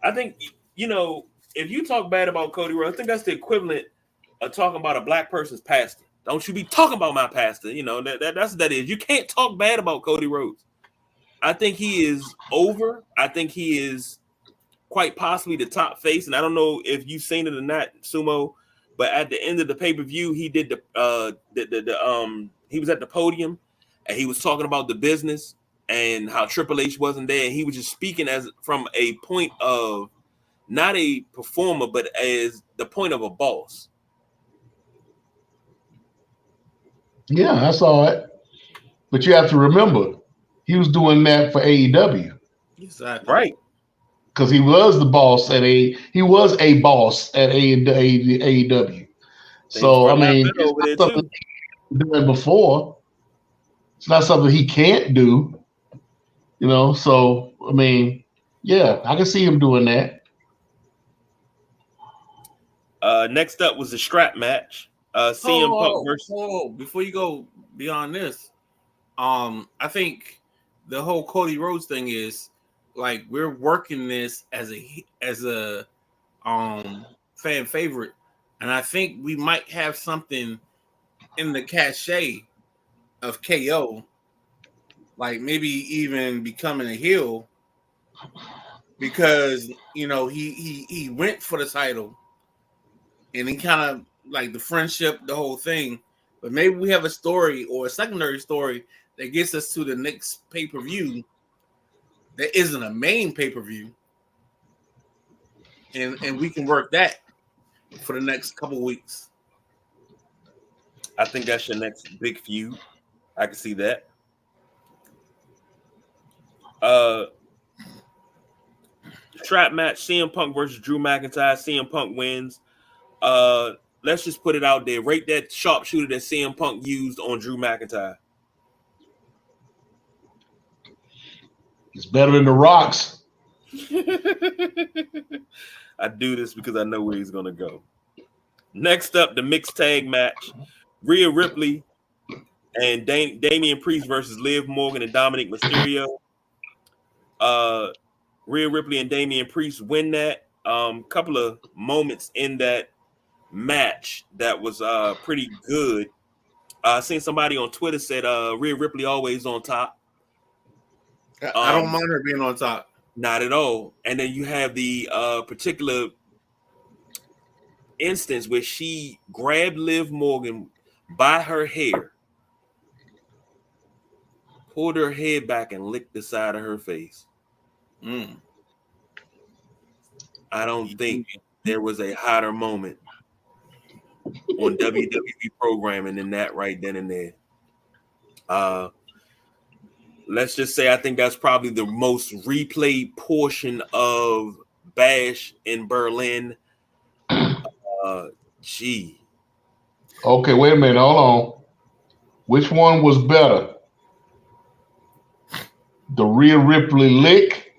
I think, if you talk bad about Cody Rhodes, I think that's the equivalent of talking about a black person's pastor. Don't you be talking about my pastor. That's what that is. You can't talk bad about Cody Rhodes. I think he is over. I think he is quite possibly the top face. And I don't know if you've seen it or not, Sumo, but at the end of the pay-per-view, he did he was at the podium and he was talking about the business and how Triple H wasn't there. And he was just speaking from a point of not a performer, but as the point of a boss. Yeah, I saw it. But you have to remember, he was doing that for AEW. Exactly. Right. Because he was the boss he was a boss at AEW. So I mean, it's not something he done before. It's not something he can't do. So I mean, yeah, I can see him doing that. Next up was the strap match. CM Punk versus. Before you go beyond this, I think the whole Cody Rhodes thing is like we're working this as a fan favorite, and I think we might have something in the cachet of KO, like maybe even becoming a heel, because he went for the title, and he kind of like the friendship, the whole thing. But maybe we have a story or a secondary story that gets us to the next pay-per-view that isn't a main pay-per-view. And we can work that for the next couple of weeks. I think that's your next big feud. I can see that. Strap match, CM Punk versus Drew McIntyre. CM Punk wins. let's just put it out there. Rate that sharpshooter that CM Punk used on Drew McIntyre. It's better than the Rock's. I do this because I know where he's gonna go. Next up, the mixed tag match: Rhea Ripley and Damian Priest versus Liv Morgan and Dominic Mysterio. Rhea Ripley and Damian Priest win that. Couple of moments in that match that was pretty good. I seen somebody on Twitter said Rhea Ripley always on top. I don't mind her being on top. Not at all. And then you have the particular instance where she grabbed Liv Morgan by her hair, pulled her head back, and licked the side of her face. I don't think there was a hotter moment on WWE programming than that right then and there. Let's just say I think that's probably the most replayed portion of Bash in Berlin. Okay, wait a minute. Hold on. Which one was better? The Rhea Ripley lick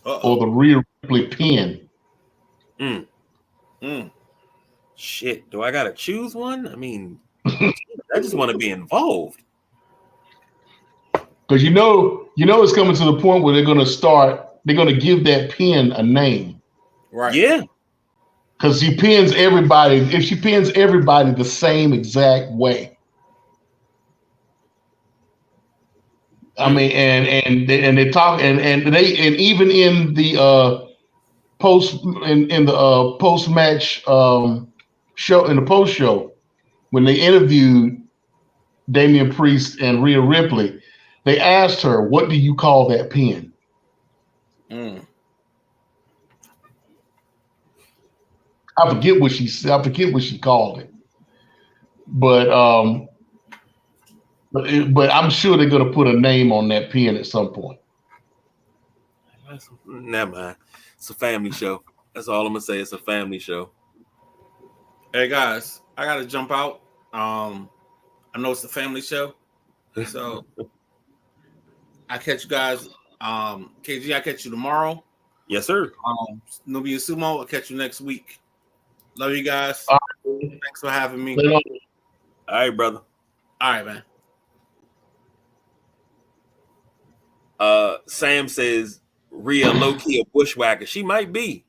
or the Rhea Ripley pin? Shit, do I gotta choose one? I mean, I just want to be involved. Because you know it's coming to the point where they're going to give that pin a name. Right. Yeah. Because she pins everybody. If she pins everybody the same exact way. I mean, and they talk and even in the post match show, in the post show, when they interviewed Damian Priest and Rhea Ripley, they asked her, "What do you call that pin?" I forget what she said. I forget what she called it, but I'm sure they're gonna put a name on that pin at some point. Never mind. It's a family show. That's all I'm gonna say. It's a family show. Hey guys, I gotta jump out. I know it's a family show, so I catch you guys. KG, I catch you tomorrow. Yes, sir. Nubia Sumo, I'll catch you next week. Love you guys. Thanks for having me. All right, brother. All right, man. Sam says Rhea low-key a bushwhacker. She might be.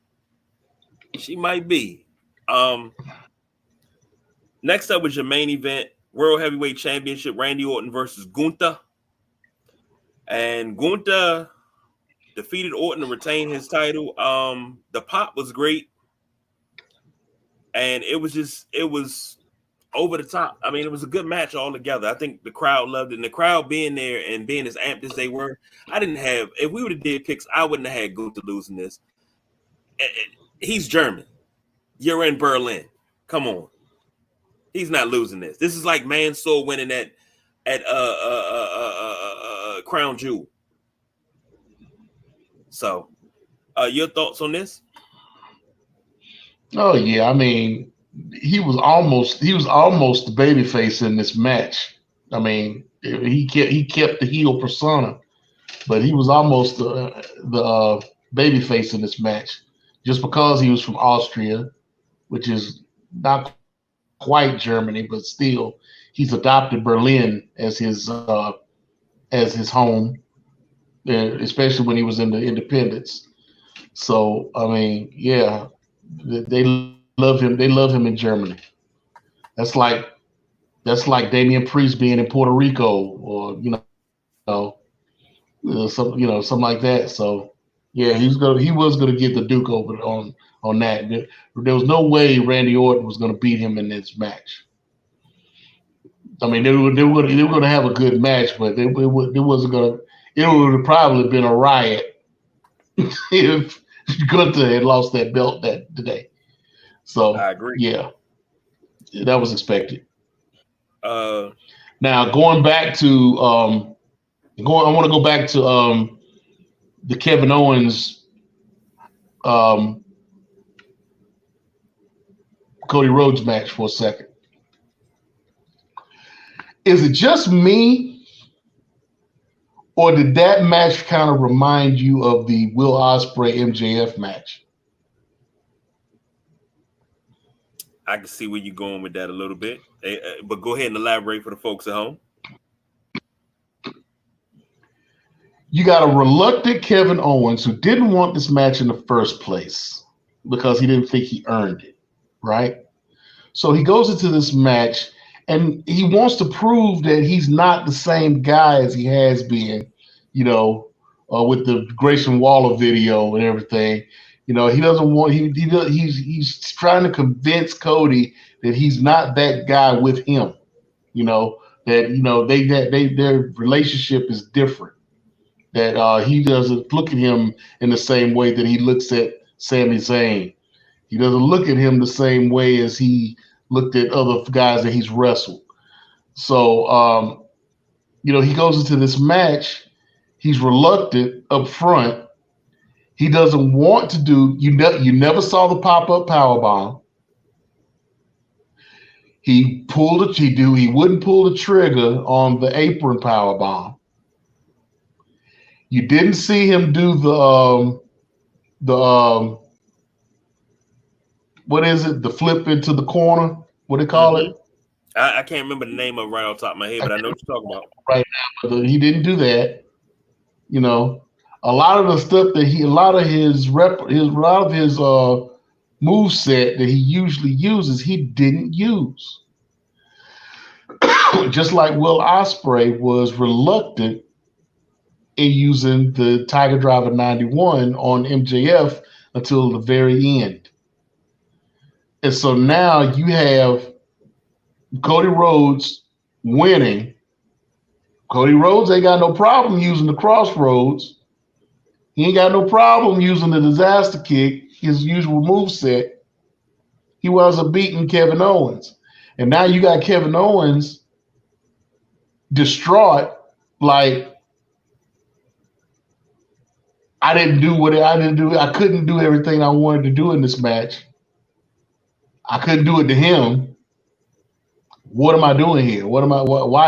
Next up was your main event, World Heavyweight Championship, Randy Orton versus Gunther. And Gunther defeated Orton to retain his title. The pop was great. And it was over the top. I mean, it was a good match altogether. I think the crowd loved it. And the crowd being there and being as amped as they were, if we would have did picks, I wouldn't have had Gunther losing this. He's German. You're in Berlin. Come on. He's not losing this. This is like Mansoor winning at Crown Jewel. So, your thoughts on this? Oh yeah, I mean, he was almost the babyface in this match. I mean, he kept the heel persona, but he was almost the babyface in this match, just because he was from Austria, which is not quite Germany, but still, he's adopted Berlin as his home, especially when he was in the independents. So I mean, yeah. They love him. They love him in Germany. That's like Damian Priest being in Puerto Rico, or something like that. So yeah, he was gonna get the Duke over on that. There was no way Randy Orton was gonna beat him in this match. I mean, they were gonna have a good match, but it wasn't gonna. It would have probably been a riot if Gunther had lost that belt today. So I agree. Yeah, that was expected. Now going back to I want to go back to the Kevin Owens Cody Rhodes match for a second. Is it just me, or did that match kind of remind you of the Will Ospreay MJF match? I can see where you're going with that a little bit, but go ahead and elaborate for the folks at home. You got a reluctant Kevin Owens who didn't want this match in the first place because he didn't think he earned it, right? So he goes into this match and he wants to prove that he's not the same guy as he has been, with the Grayson Waller video and everything. He doesn't want he's trying to convince Cody that he's not that guy with him. Their relationship is different. That he doesn't look at him in the same way that he looks at Sami Zayn. He doesn't look at him the same way as he looked at other guys that he's wrestled. So, he goes into this match. He's reluctant up front. He doesn't want to do. You never saw the pop-up powerbomb. He wouldn't pull the trigger on the apron powerbomb. You didn't see him do the what is it? The flip into the corner. What do they call it? I can't remember the name of it right off the top of my head, but I know what you're talking about. Right now, but he didn't do that. A lot of the stuff that a lot of his move set that he usually uses, he didn't use. Just like Will Ospreay was reluctant in using the Tiger Driver 91 on MJF until the very end. And so now you have Cody Rhodes winning. Cody Rhodes ain't got no problem using the crossroads. He ain't got no problem using the disaster kick, his usual moveset. He winds up beating Kevin Owens. And now you got Kevin Owens distraught, like, I couldn't do everything I wanted to do in this match. I couldn't do it to him. What am I doing here? Why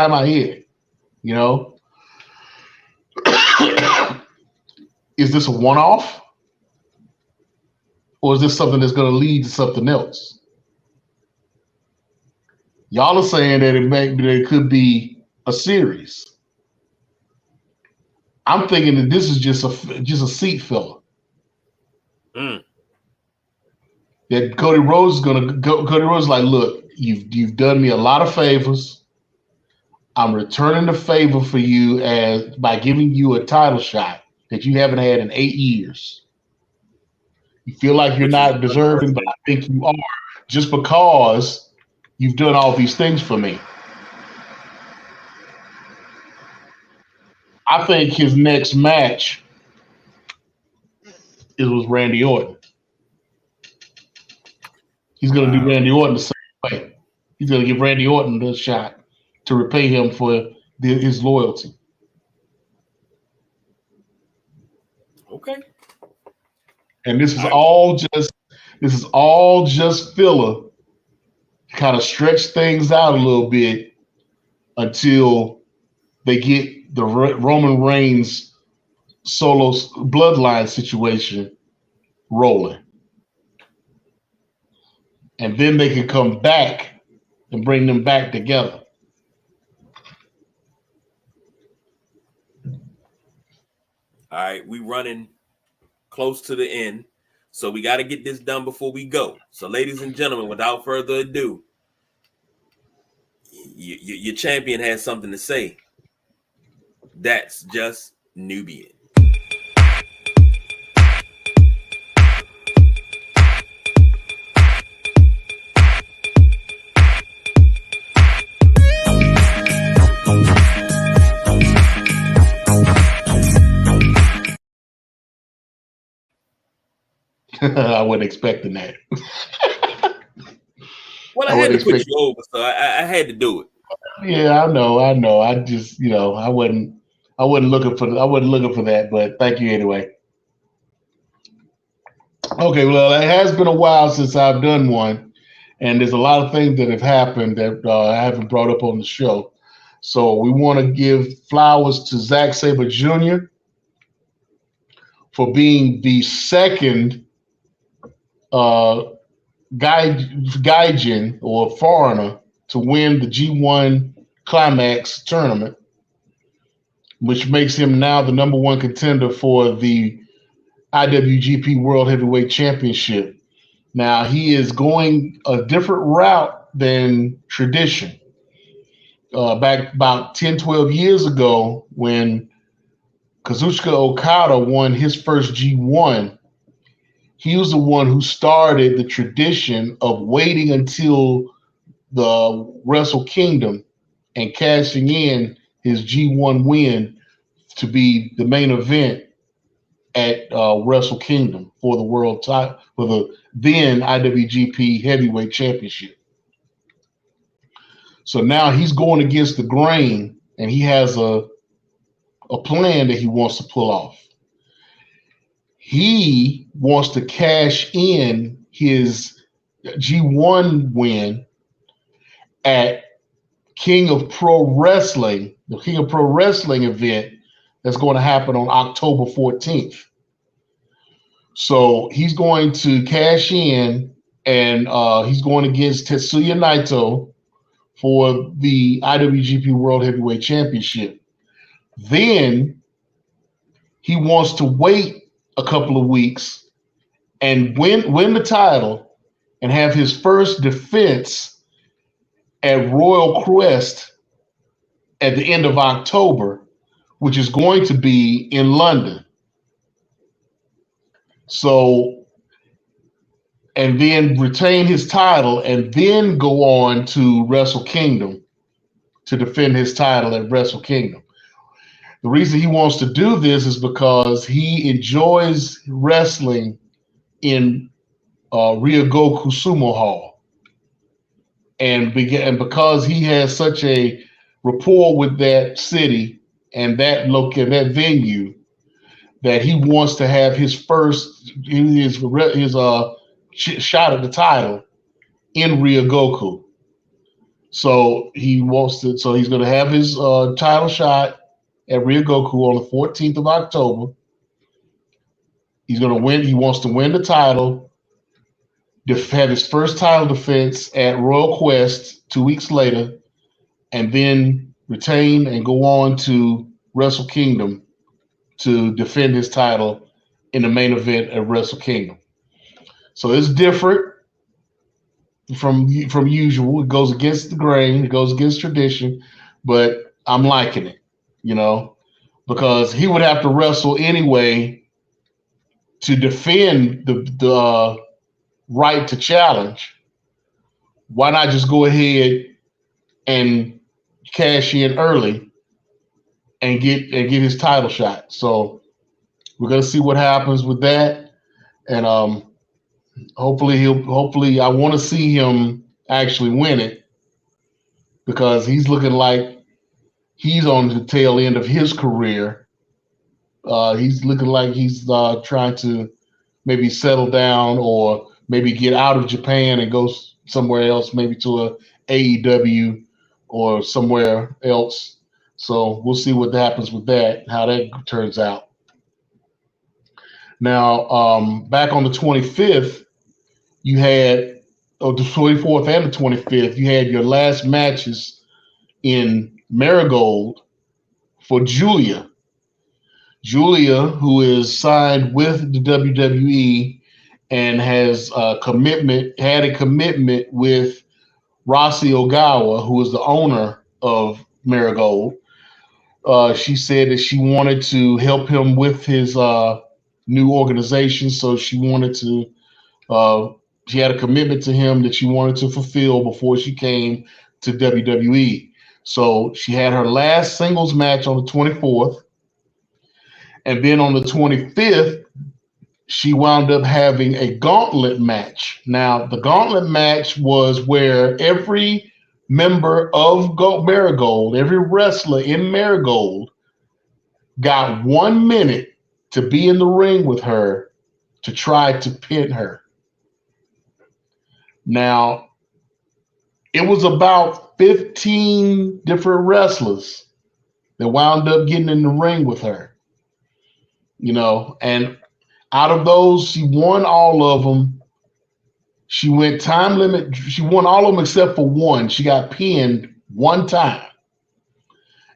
am I here? Is this a one-off? Or is this something that's going to lead to something else? Y'all are saying that it could be a series. I'm thinking that this is just a seat filler. That Cody Rhodes is gonna go. Cody Rhodes is like, look, you've done me a lot of favors. I'm returning the favor for you by giving you a title shot that you haven't had in 8 years. You feel like you're not deserving, but I think you are, just because you've done all these things for me. I think his next match is with Randy Orton. He's going to do Randy Orton the same way. He's going to give Randy Orton the shot to repay him for his loyalty. Okay. And this is all just filler to kind of stretch things out a little bit until they get the Roman Reigns solo bloodline situation rolling. And then they can come back and bring them back together. All right, we running close to the end, so we got to get this done before we go. So, ladies and gentlemen, without further ado, your champion has something to say. That's just Nubian. I wasn't expecting that. Well, I had to put you over, so I had to do it. Yeah, I know. I just, I wasn't looking for that, but thank you anyway. Okay, well, it has been a while since I've done one, And there's a lot of things that have happened that I haven't brought up on the show. So we want to give flowers to Zack Sabre Jr. for being the second Gaijin or foreigner to win the G1 Climax tournament, which makes him now the number one contender for the IWGP World Heavyweight Championship. Now, he is going a different route than tradition. Back about 10, 12 years ago, when Kazuchika Okada won his first G1, he was the one who started the tradition of waiting until the Wrestle Kingdom and cashing in his G1 win to be the main event at Wrestle Kingdom for the world title, for the then IWGP Heavyweight Championship. So now he's going against the grain, and he has a plan that he wants to pull off. He wants to cash in his G1 win at King of Pro Wrestling, the King of Pro Wrestling event that's going to happen on October 14th. So he's going to cash in, and he's going against Tetsuya Naito for the IWGP World Heavyweight Championship. Then he wants to wait a couple of weeks and win the title and have his first defense at Royal Quest at the end of October, which is going to be in London. So, and then retain his title and then go on to Wrestle Kingdom to defend his title at Wrestle Kingdom. The reason he wants to do this is because he enjoys wrestling in Ryogoku Sumo Hall. And because he has such a rapport with that city and that venue, that he wants to have his first shot at the title in Ryogoku. So he's going to have his title shot at Ryogoku on the 14th of October. He's going to win. He wants to win the title, have his first title defense at Royal Quest 2 weeks later, and then retain and go on to Wrestle Kingdom to defend his title in the main event at Wrestle Kingdom. So it's different from usual. It goes against the grain. It goes against tradition, but I'm liking it, because he would have to wrestle anyway to defend the right to challenge. Why not just go ahead and cash in early and get his title shot? So we're gonna see what happens with that, and hopefully I want to see him actually win it, because he's looking like he's on the tail end of his career. He's looking like he's trying to maybe settle down or maybe get out of Japan and go somewhere else, maybe to a AEW or somewhere else. So we'll see what happens with that, how that turns out. Now, back on the 25th, you had, the 24th and the 25th, you had your last matches in Marigold for Julia. Julia, who is signed with the WWE and has had a commitment with Rossi Ogawa, who is the owner of Marigold. She said that she wanted to help him with his new organization. So she wanted to, she had a commitment to him that she wanted to fulfill before she came to WWE. So she had her last singles match on the 24th. And then on the 25th, she wound up having a gauntlet match. Now, the gauntlet match was where every member of Marigold, every wrestler in Marigold, got 1 minute to be in the ring with her to try to pin her. Now, It was about 15 different wrestlers that wound up getting in the ring with her. And out of those, she won all of them. She went time limit. She won all of them except for one. She got pinned one time.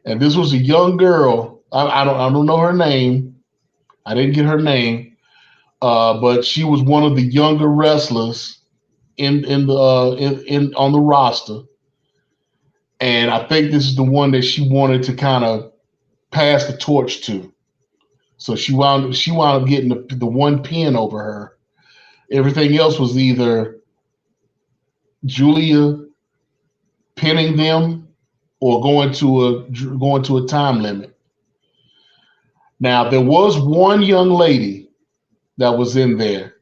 And this was a young girl. I don't know her name. I didn't get her name. But she was one of the younger wrestlers on the roster. And I think this is the one that she wanted to kind of pass the torch to. So she wound up getting the one pin over her. Everything else was either Julia pinning them or going to a time limit. Now there was one young lady that was in there.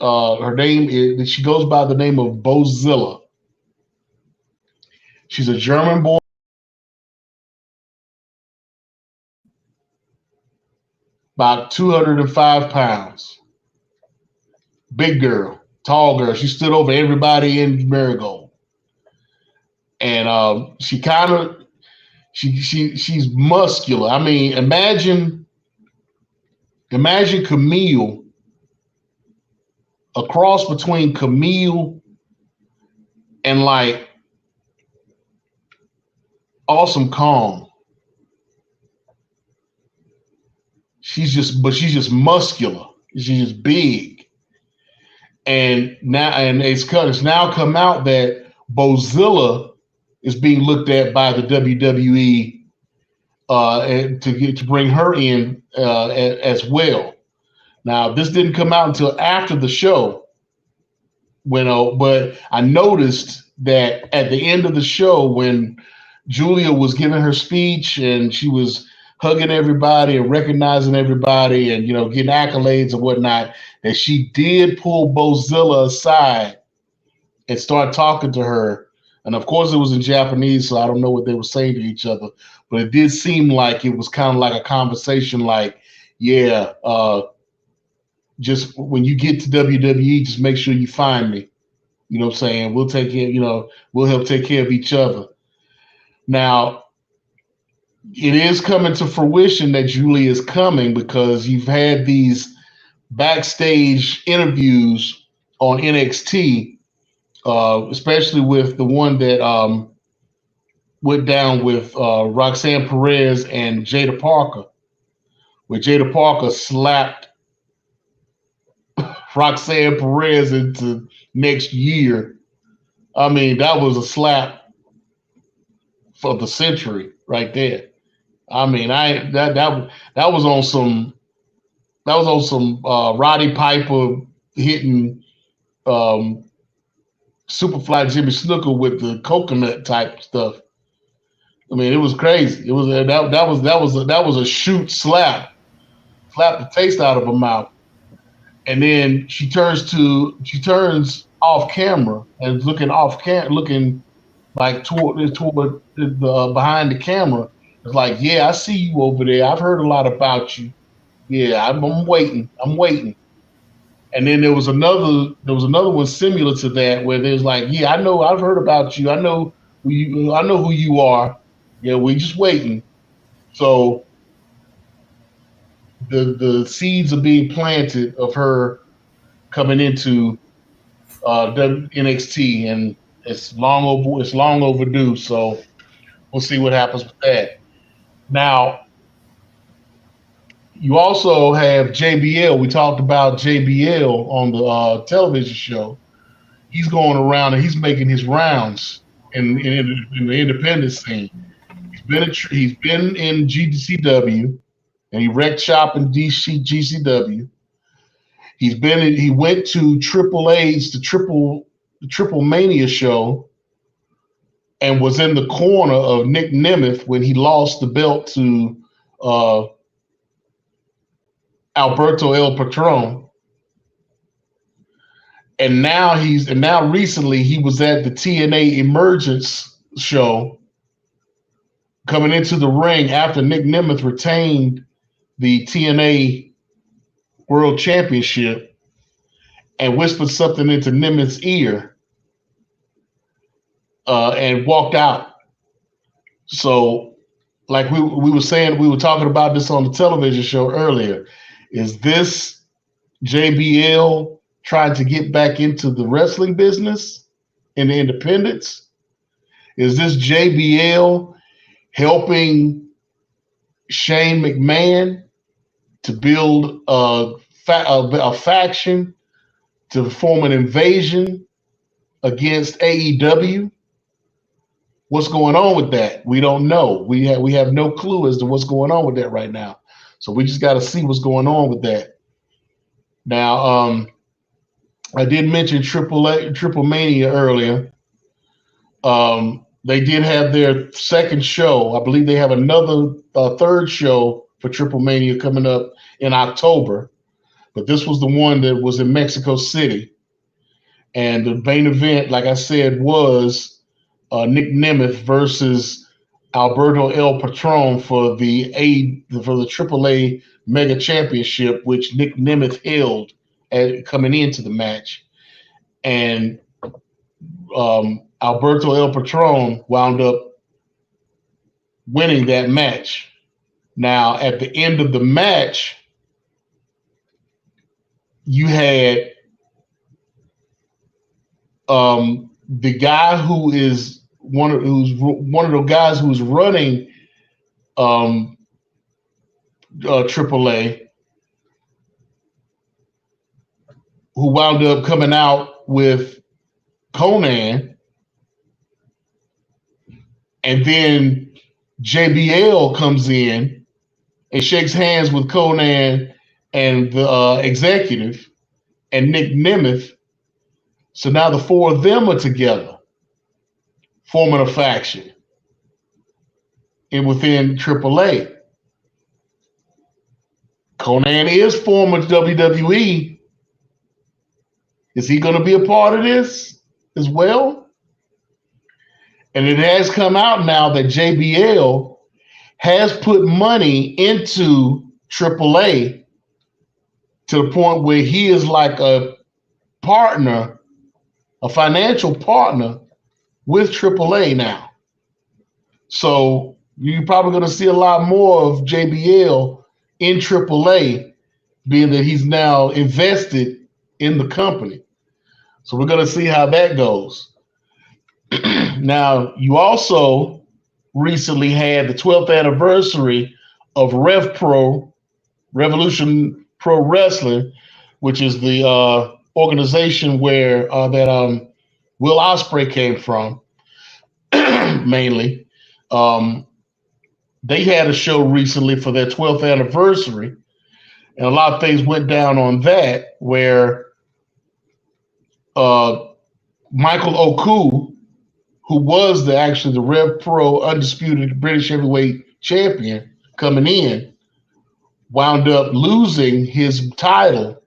Her name she goes by the name of Bozilla. She's a German born. About 205 pounds. Big girl, tall girl. She stood over everybody in Marigold. And she's muscular. I mean, imagine Camille, a cross between Camille and like Awesome Kong. She's just muscular. She's just big. And it's now come out that Bozilla is being looked at by the WWE to bring her in as well. Now, this didn't come out until after the show, but I noticed that at the end of the show, when Julia was giving her speech and she was hugging everybody and recognizing everybody and getting accolades and whatnot, that she did pull Bozilla aside and start talking to her. And of course, it was in Japanese, so I don't know what they were saying to each other. But it did seem like it was kind of like a conversation, like, yeah, just when you get to WWE, just make sure you find me. You know what I'm saying? We'll take care, we'll help take care of each other. Now, it is coming to fruition that Julie is coming because you've had these backstage interviews on NXT, especially with the one that went down with Roxanne Perez and Jada Parker, where Jada Parker slapped Roxanne Perez into next year. I mean, that was a slap for the century right there. I mean, that was on some Roddy Piper hitting Superfly Jimmy Snuka with the coconut type stuff. I mean, it was crazy. It was that was a shoot slap the taste out of her mouth, and then she turns off camera and is looking looking like toward the behind the camera. It's like, yeah, I see you over there. I've heard a lot about you. Yeah, I'm waiting. And then there was another one similar to that where there's like, yeah, I know, I've heard about you. I know who you are. Yeah, we're just waiting. So the seeds are being planted of her coming into NXT, and it's long overdue. So we'll see what happens with that. Now, you also have JBL. We talked about JBL on the television show. He's going around and he's making his rounds in the independent scene. He's been in GCW, and he wrecked shop in GCW. He went to Triple A's the Triple Mania show, and was in the corner of Nick Nemeth when he lost the belt to Alberto El Patron. And now recently he was at the TNA Emergence show, coming into the ring after Nick Nemeth retained the TNA World Championship, and whispered something into Nemeth's ear. and walked out. So, like we were saying, we were talking about this on the television show earlier. Is this JBL trying to get back into the wrestling business in the independents? Is this JBL helping Shane McMahon to build a faction, to form an invasion against AEW? What's going on with that? We don't know. We have no clue as to what's going on with that right now. So we just got to see what's going on with that. Now, I did mention Triple Mania earlier. They did have their second show. I believe they have another third show for Triple Mania coming up in October. But this was the one that was in Mexico City. And the main event, like I said, was Nick Nemeth versus Alberto El Patron for the AAA Mega Championship, which Nick Nemeth held coming into the match. And Alberto El Patron wound up winning that match. Now, at the end of the match, you had the guy who's one of the guys who's running AAA, who wound up coming out with Conan, and then JBL comes in and shakes hands with Conan and the executive and Nick Nemeth. So now the four of them are together, forming a faction within AAA. Conan is former WWE. Is he going to be a part of this as well? And it has come out now that JBL has put money into AAA to the point where he is like a partner, a financial partner with AAA now. So you're probably going to see a lot more of JBL in AAA, being that he's now invested in the company. So we're going to see how that goes. Now, you also recently had the 12th anniversary of Rev Pro, Revolution Pro Wrestling, which is the organization where that Will Ospreay came from, mainly. They had a show recently for their 12th anniversary, and a lot of things went down on that, where Michael Oku, who was the Rev Pro undisputed British heavyweight champion coming in, wound up losing his title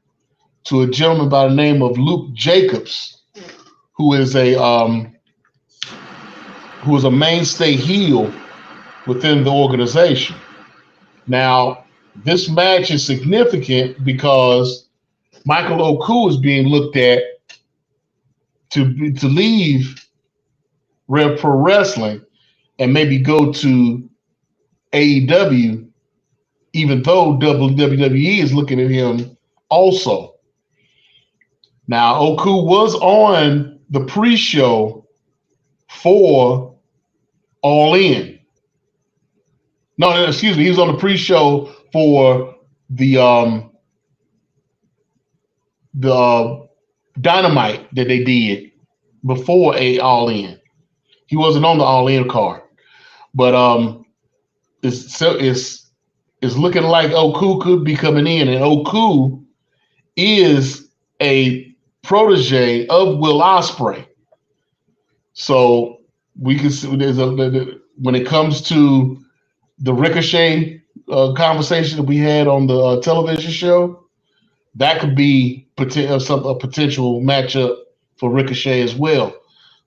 to a gentleman by the name of Luke Jacobs, who is a mainstay heel within the organization. Now, this match is significant because Michael Oku is being looked at to leave Rev Pro Wrestling and maybe go to AEW, even though WWE is looking at him also. Now, Oku was on the pre-show for All In. No, excuse me. He was on the pre-show for the Dynamite that they did before All In. He wasn't on the All In card, but it's looking like Oku could be coming in, and Oku is a protege of Will Ospreay. So we can see when it comes to the Ricochet conversation that we had on the television show, that could be a potential matchup for Ricochet as well.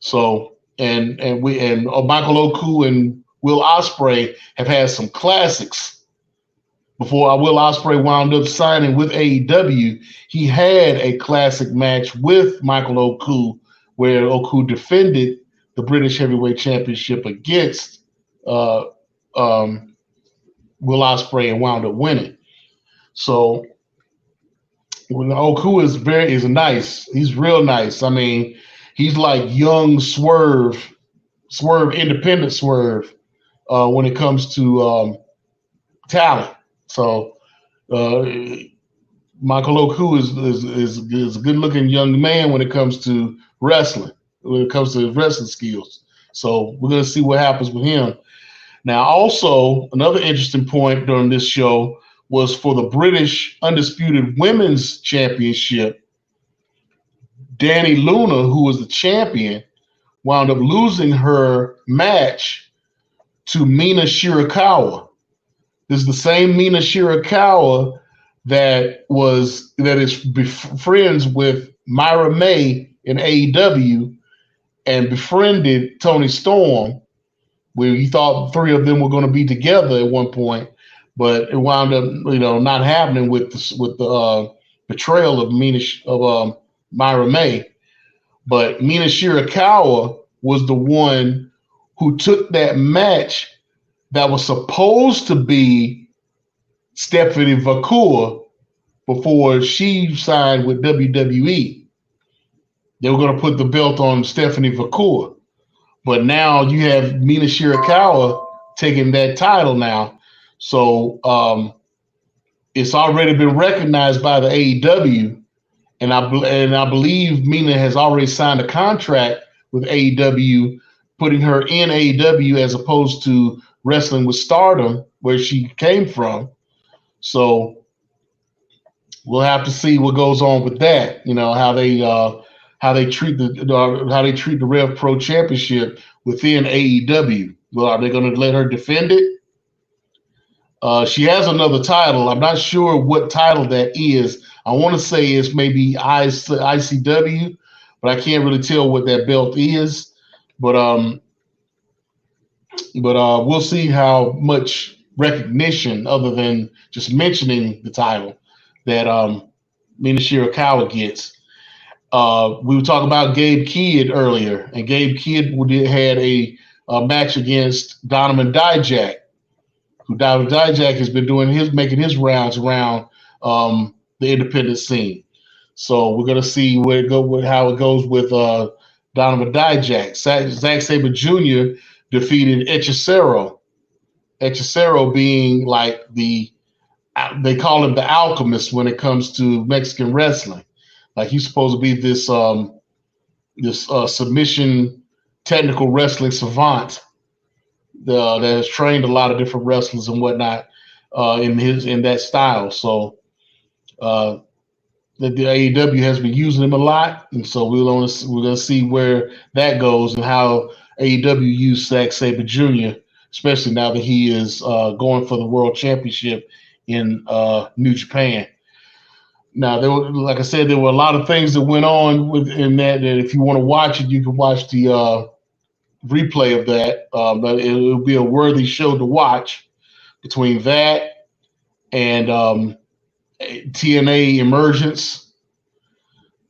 So and Michael Oku and Will Ospreay have had some classics. Before Will Ospreay wound up signing with AEW, he had a classic match with Michael Oku where Oku defended the British Heavyweight Championship against Will Ospreay and wound up winning. So when Oku is nice. He's real nice. I mean, he's like young Swerve, independent Swerve when it comes to talent. So Michael Oku is a good looking young man when it comes to wrestling, when it comes to wrestling skills. So we're gonna see what happens with him. Now, also another interesting point during this show was for the British Undisputed Women's Championship. Danny Luna, who was the champion, wound up losing her match to Mina Shirakawa. This is the same Mina Shirakawa that is friends with Myra May in AEW and befriended Tony Storm, where you thought the three of them were going to be together at one point, but it wound up, not happening with the betrayal of Myra May. But Mina Shirakawa was the one who took that match that was supposed to be Stephanie Vacour before she signed with WWE. They were going to put the belt on Stephanie Vacour. But now you have Mina Shirakawa taking that title now. So it's already been recognized by the AEW. And I believe Mina has already signed a contract with AEW, putting her in AEW as opposed to wrestling with Stardom, where she came from. So we'll have to see what goes on with that. How they treat the Rev Pro Championship within AEW. Well, are they going to let her defend it? She has another title. I'm not sure what title that is. I want to say it's maybe ICW, but I can't really tell what that belt is. But we'll see how much recognition, other than just mentioning the title, that Mina Shirakawa gets. We were talking about Gabe Kidd earlier, and Gabe Kidd had a match against Donovan Dijak, who Donovan Dijak has been making his rounds around the independent scene. So we're gonna see how it goes with Donovan Dijak. Zack Sabre Jr. defeated Hechicero. Hechicero being like they call him the alchemist when it comes to Mexican wrestling. Like he's supposed to be this submission technical wrestling savant that has trained a lot of different wrestlers and whatnot in that style. So the AEW has been using him a lot, and so we're gonna see where that goes and how AEW used Zack Sabre Jr., especially now that he is going for the World Championship in New Japan. Now, like I said, there were a lot of things that went on in that if you want to watch it, you can watch the replay of that. But it'll be a worthy show to watch between that and TNA Emergence.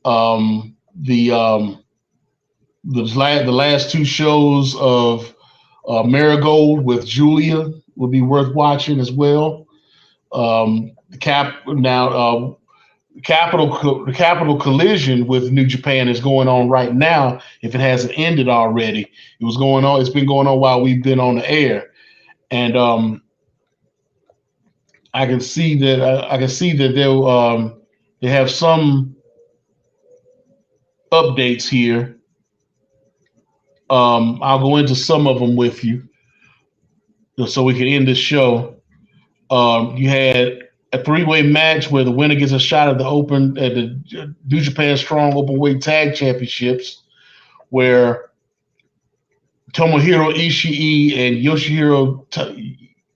The last two shows of Marigold with Julia will be worth watching as well. Capital Collision with New Japan is going on right now. If it hasn't ended already, it's been going on while we've been on the air, and I can see that they have some updates here. I'll go into some of them with you, so we can end this show. You had a three-way match where the winner gets a shot at the New Japan Strong Openweight Tag Championships, where Tomohiro Ishii and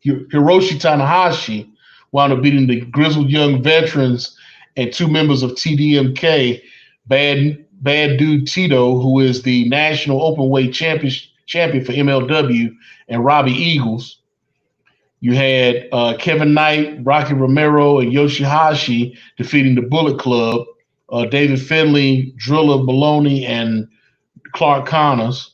Hiroshi Tanahashi wound up beating the Grizzled Young Veterans and two members of TDMK, Bad Dude Tito, who is the National Openweight champion for MLW, and Robbie Eagles. You had Kevin Knight, Rocky Romero, and Yoshihashi defeating the Bullet Club, David Finlay, Drilla Maloney, and Clark Connors.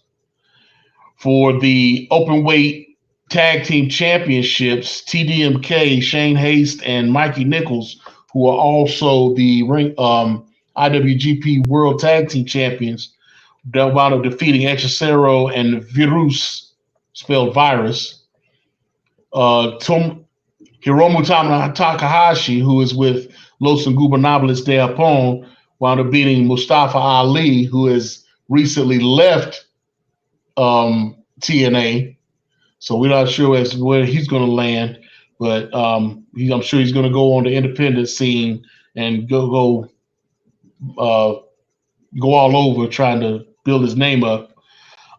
For the open weight tag team championships, TDMK, Shane Haste, and Mikey Nichols, who are also the IWGP World Tag Team Champions, that wound up defeating Hechicero and Virus, spelled virus. Hiromu Takahashi, who is with Los Ingobernables de Japón, wound up beating Mustafa Ali, who has recently left TNA. So we're not sure as to where he's going to land, but I'm sure he's going to go on the independent scene and go all over trying to build his name up.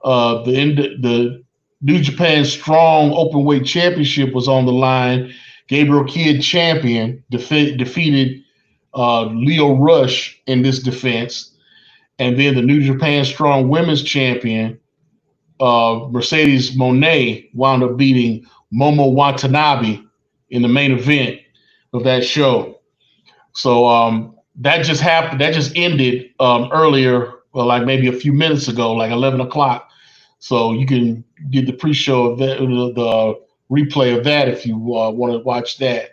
The New Japan Strong Openweight Championship was on the line. Gabriel Kidd, champion, defeated Leo Rush in this defense. And then the New Japan Strong Women's Champion, Mercedes Moné, wound up beating Momo Watanabe in the main event of that show. So that just happened. That just ended earlier, like maybe a few minutes ago, like 11 o'clock. So you can get the pre-show of that, the replay of that if you want to watch that.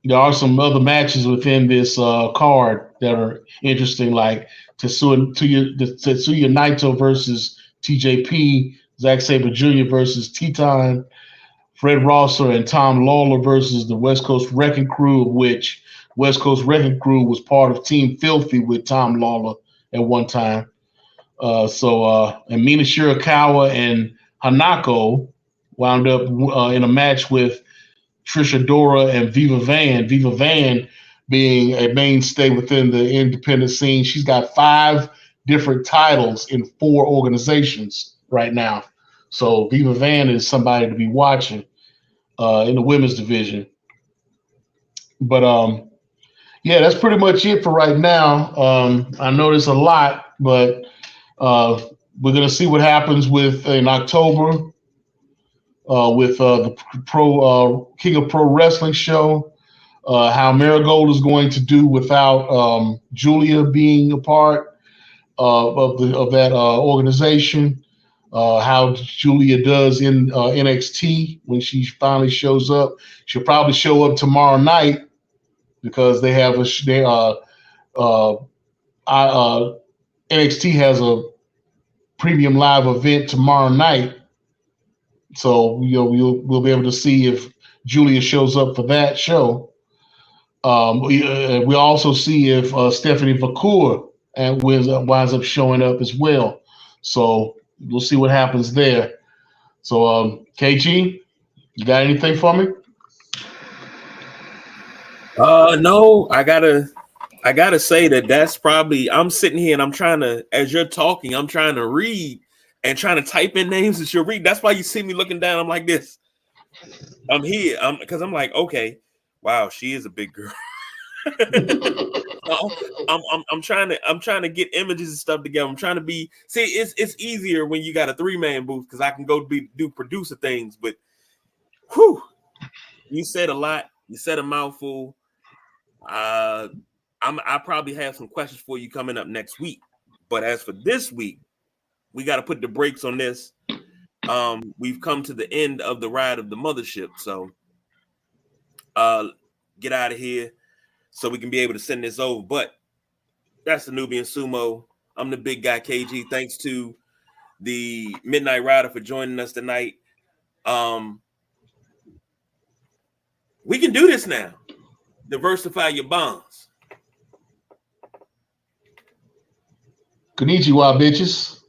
There are some other matches within this card that are interesting, like Tetsuya Naito versus TJP, Zack Sabre Jr. versus Teton, Fred Rosser and Tom Lawler versus the West Coast Wrecking Crew, of which West Coast Wrecking Crew was part of Team Filthy with Tom Lawler at one time. And Mina Shirakawa and Hanako wound up in a match with Trisha Dora and Viva Van. Viva Van being a mainstay within the independent scene. She's got 5 different titles in 4 organizations right now. So Viva Van is somebody to be watching in the women's division. But yeah, that's pretty much it for right now. I know there's a lot, but we're going to see what happens in October with the King of Pro Wrestling show, how Marigold is going to do without Julia being a part of that organization, how Julia does in NXT when she finally shows up. She'll probably show up tomorrow night because they have NXT has a premium live event tomorrow night. So we'll be able to see if Julia shows up for that show. We also see if Stephanie Vacour winds up showing up as well. So we'll see what happens there. So KG, you got anything for me? No, I gotta say that's probably, I'm sitting here and I'm trying to, as you're talking, I'm trying to read and trying to type in names as you read. That's why you see me looking down. I'm like this. I'm here. Because I'm like, okay, wow, she is a big girl. I'm trying to get images and stuff together. I'm trying to it's easier when you got a 3-man booth because I can go do producer things. But whew, you said a lot. You said a mouthful. I probably have some questions for you coming up next week. But as for this week, we got to put the brakes on this. We've come to the end of the ride of the mothership. So get out of here so we can be able to send this over. But that's the Nubian Sumo. I'm the big guy, KG. Thanks to the Midnight Rider for joining us tonight. We can do this now. Diversify your bonds. Konnichiwa, bitches.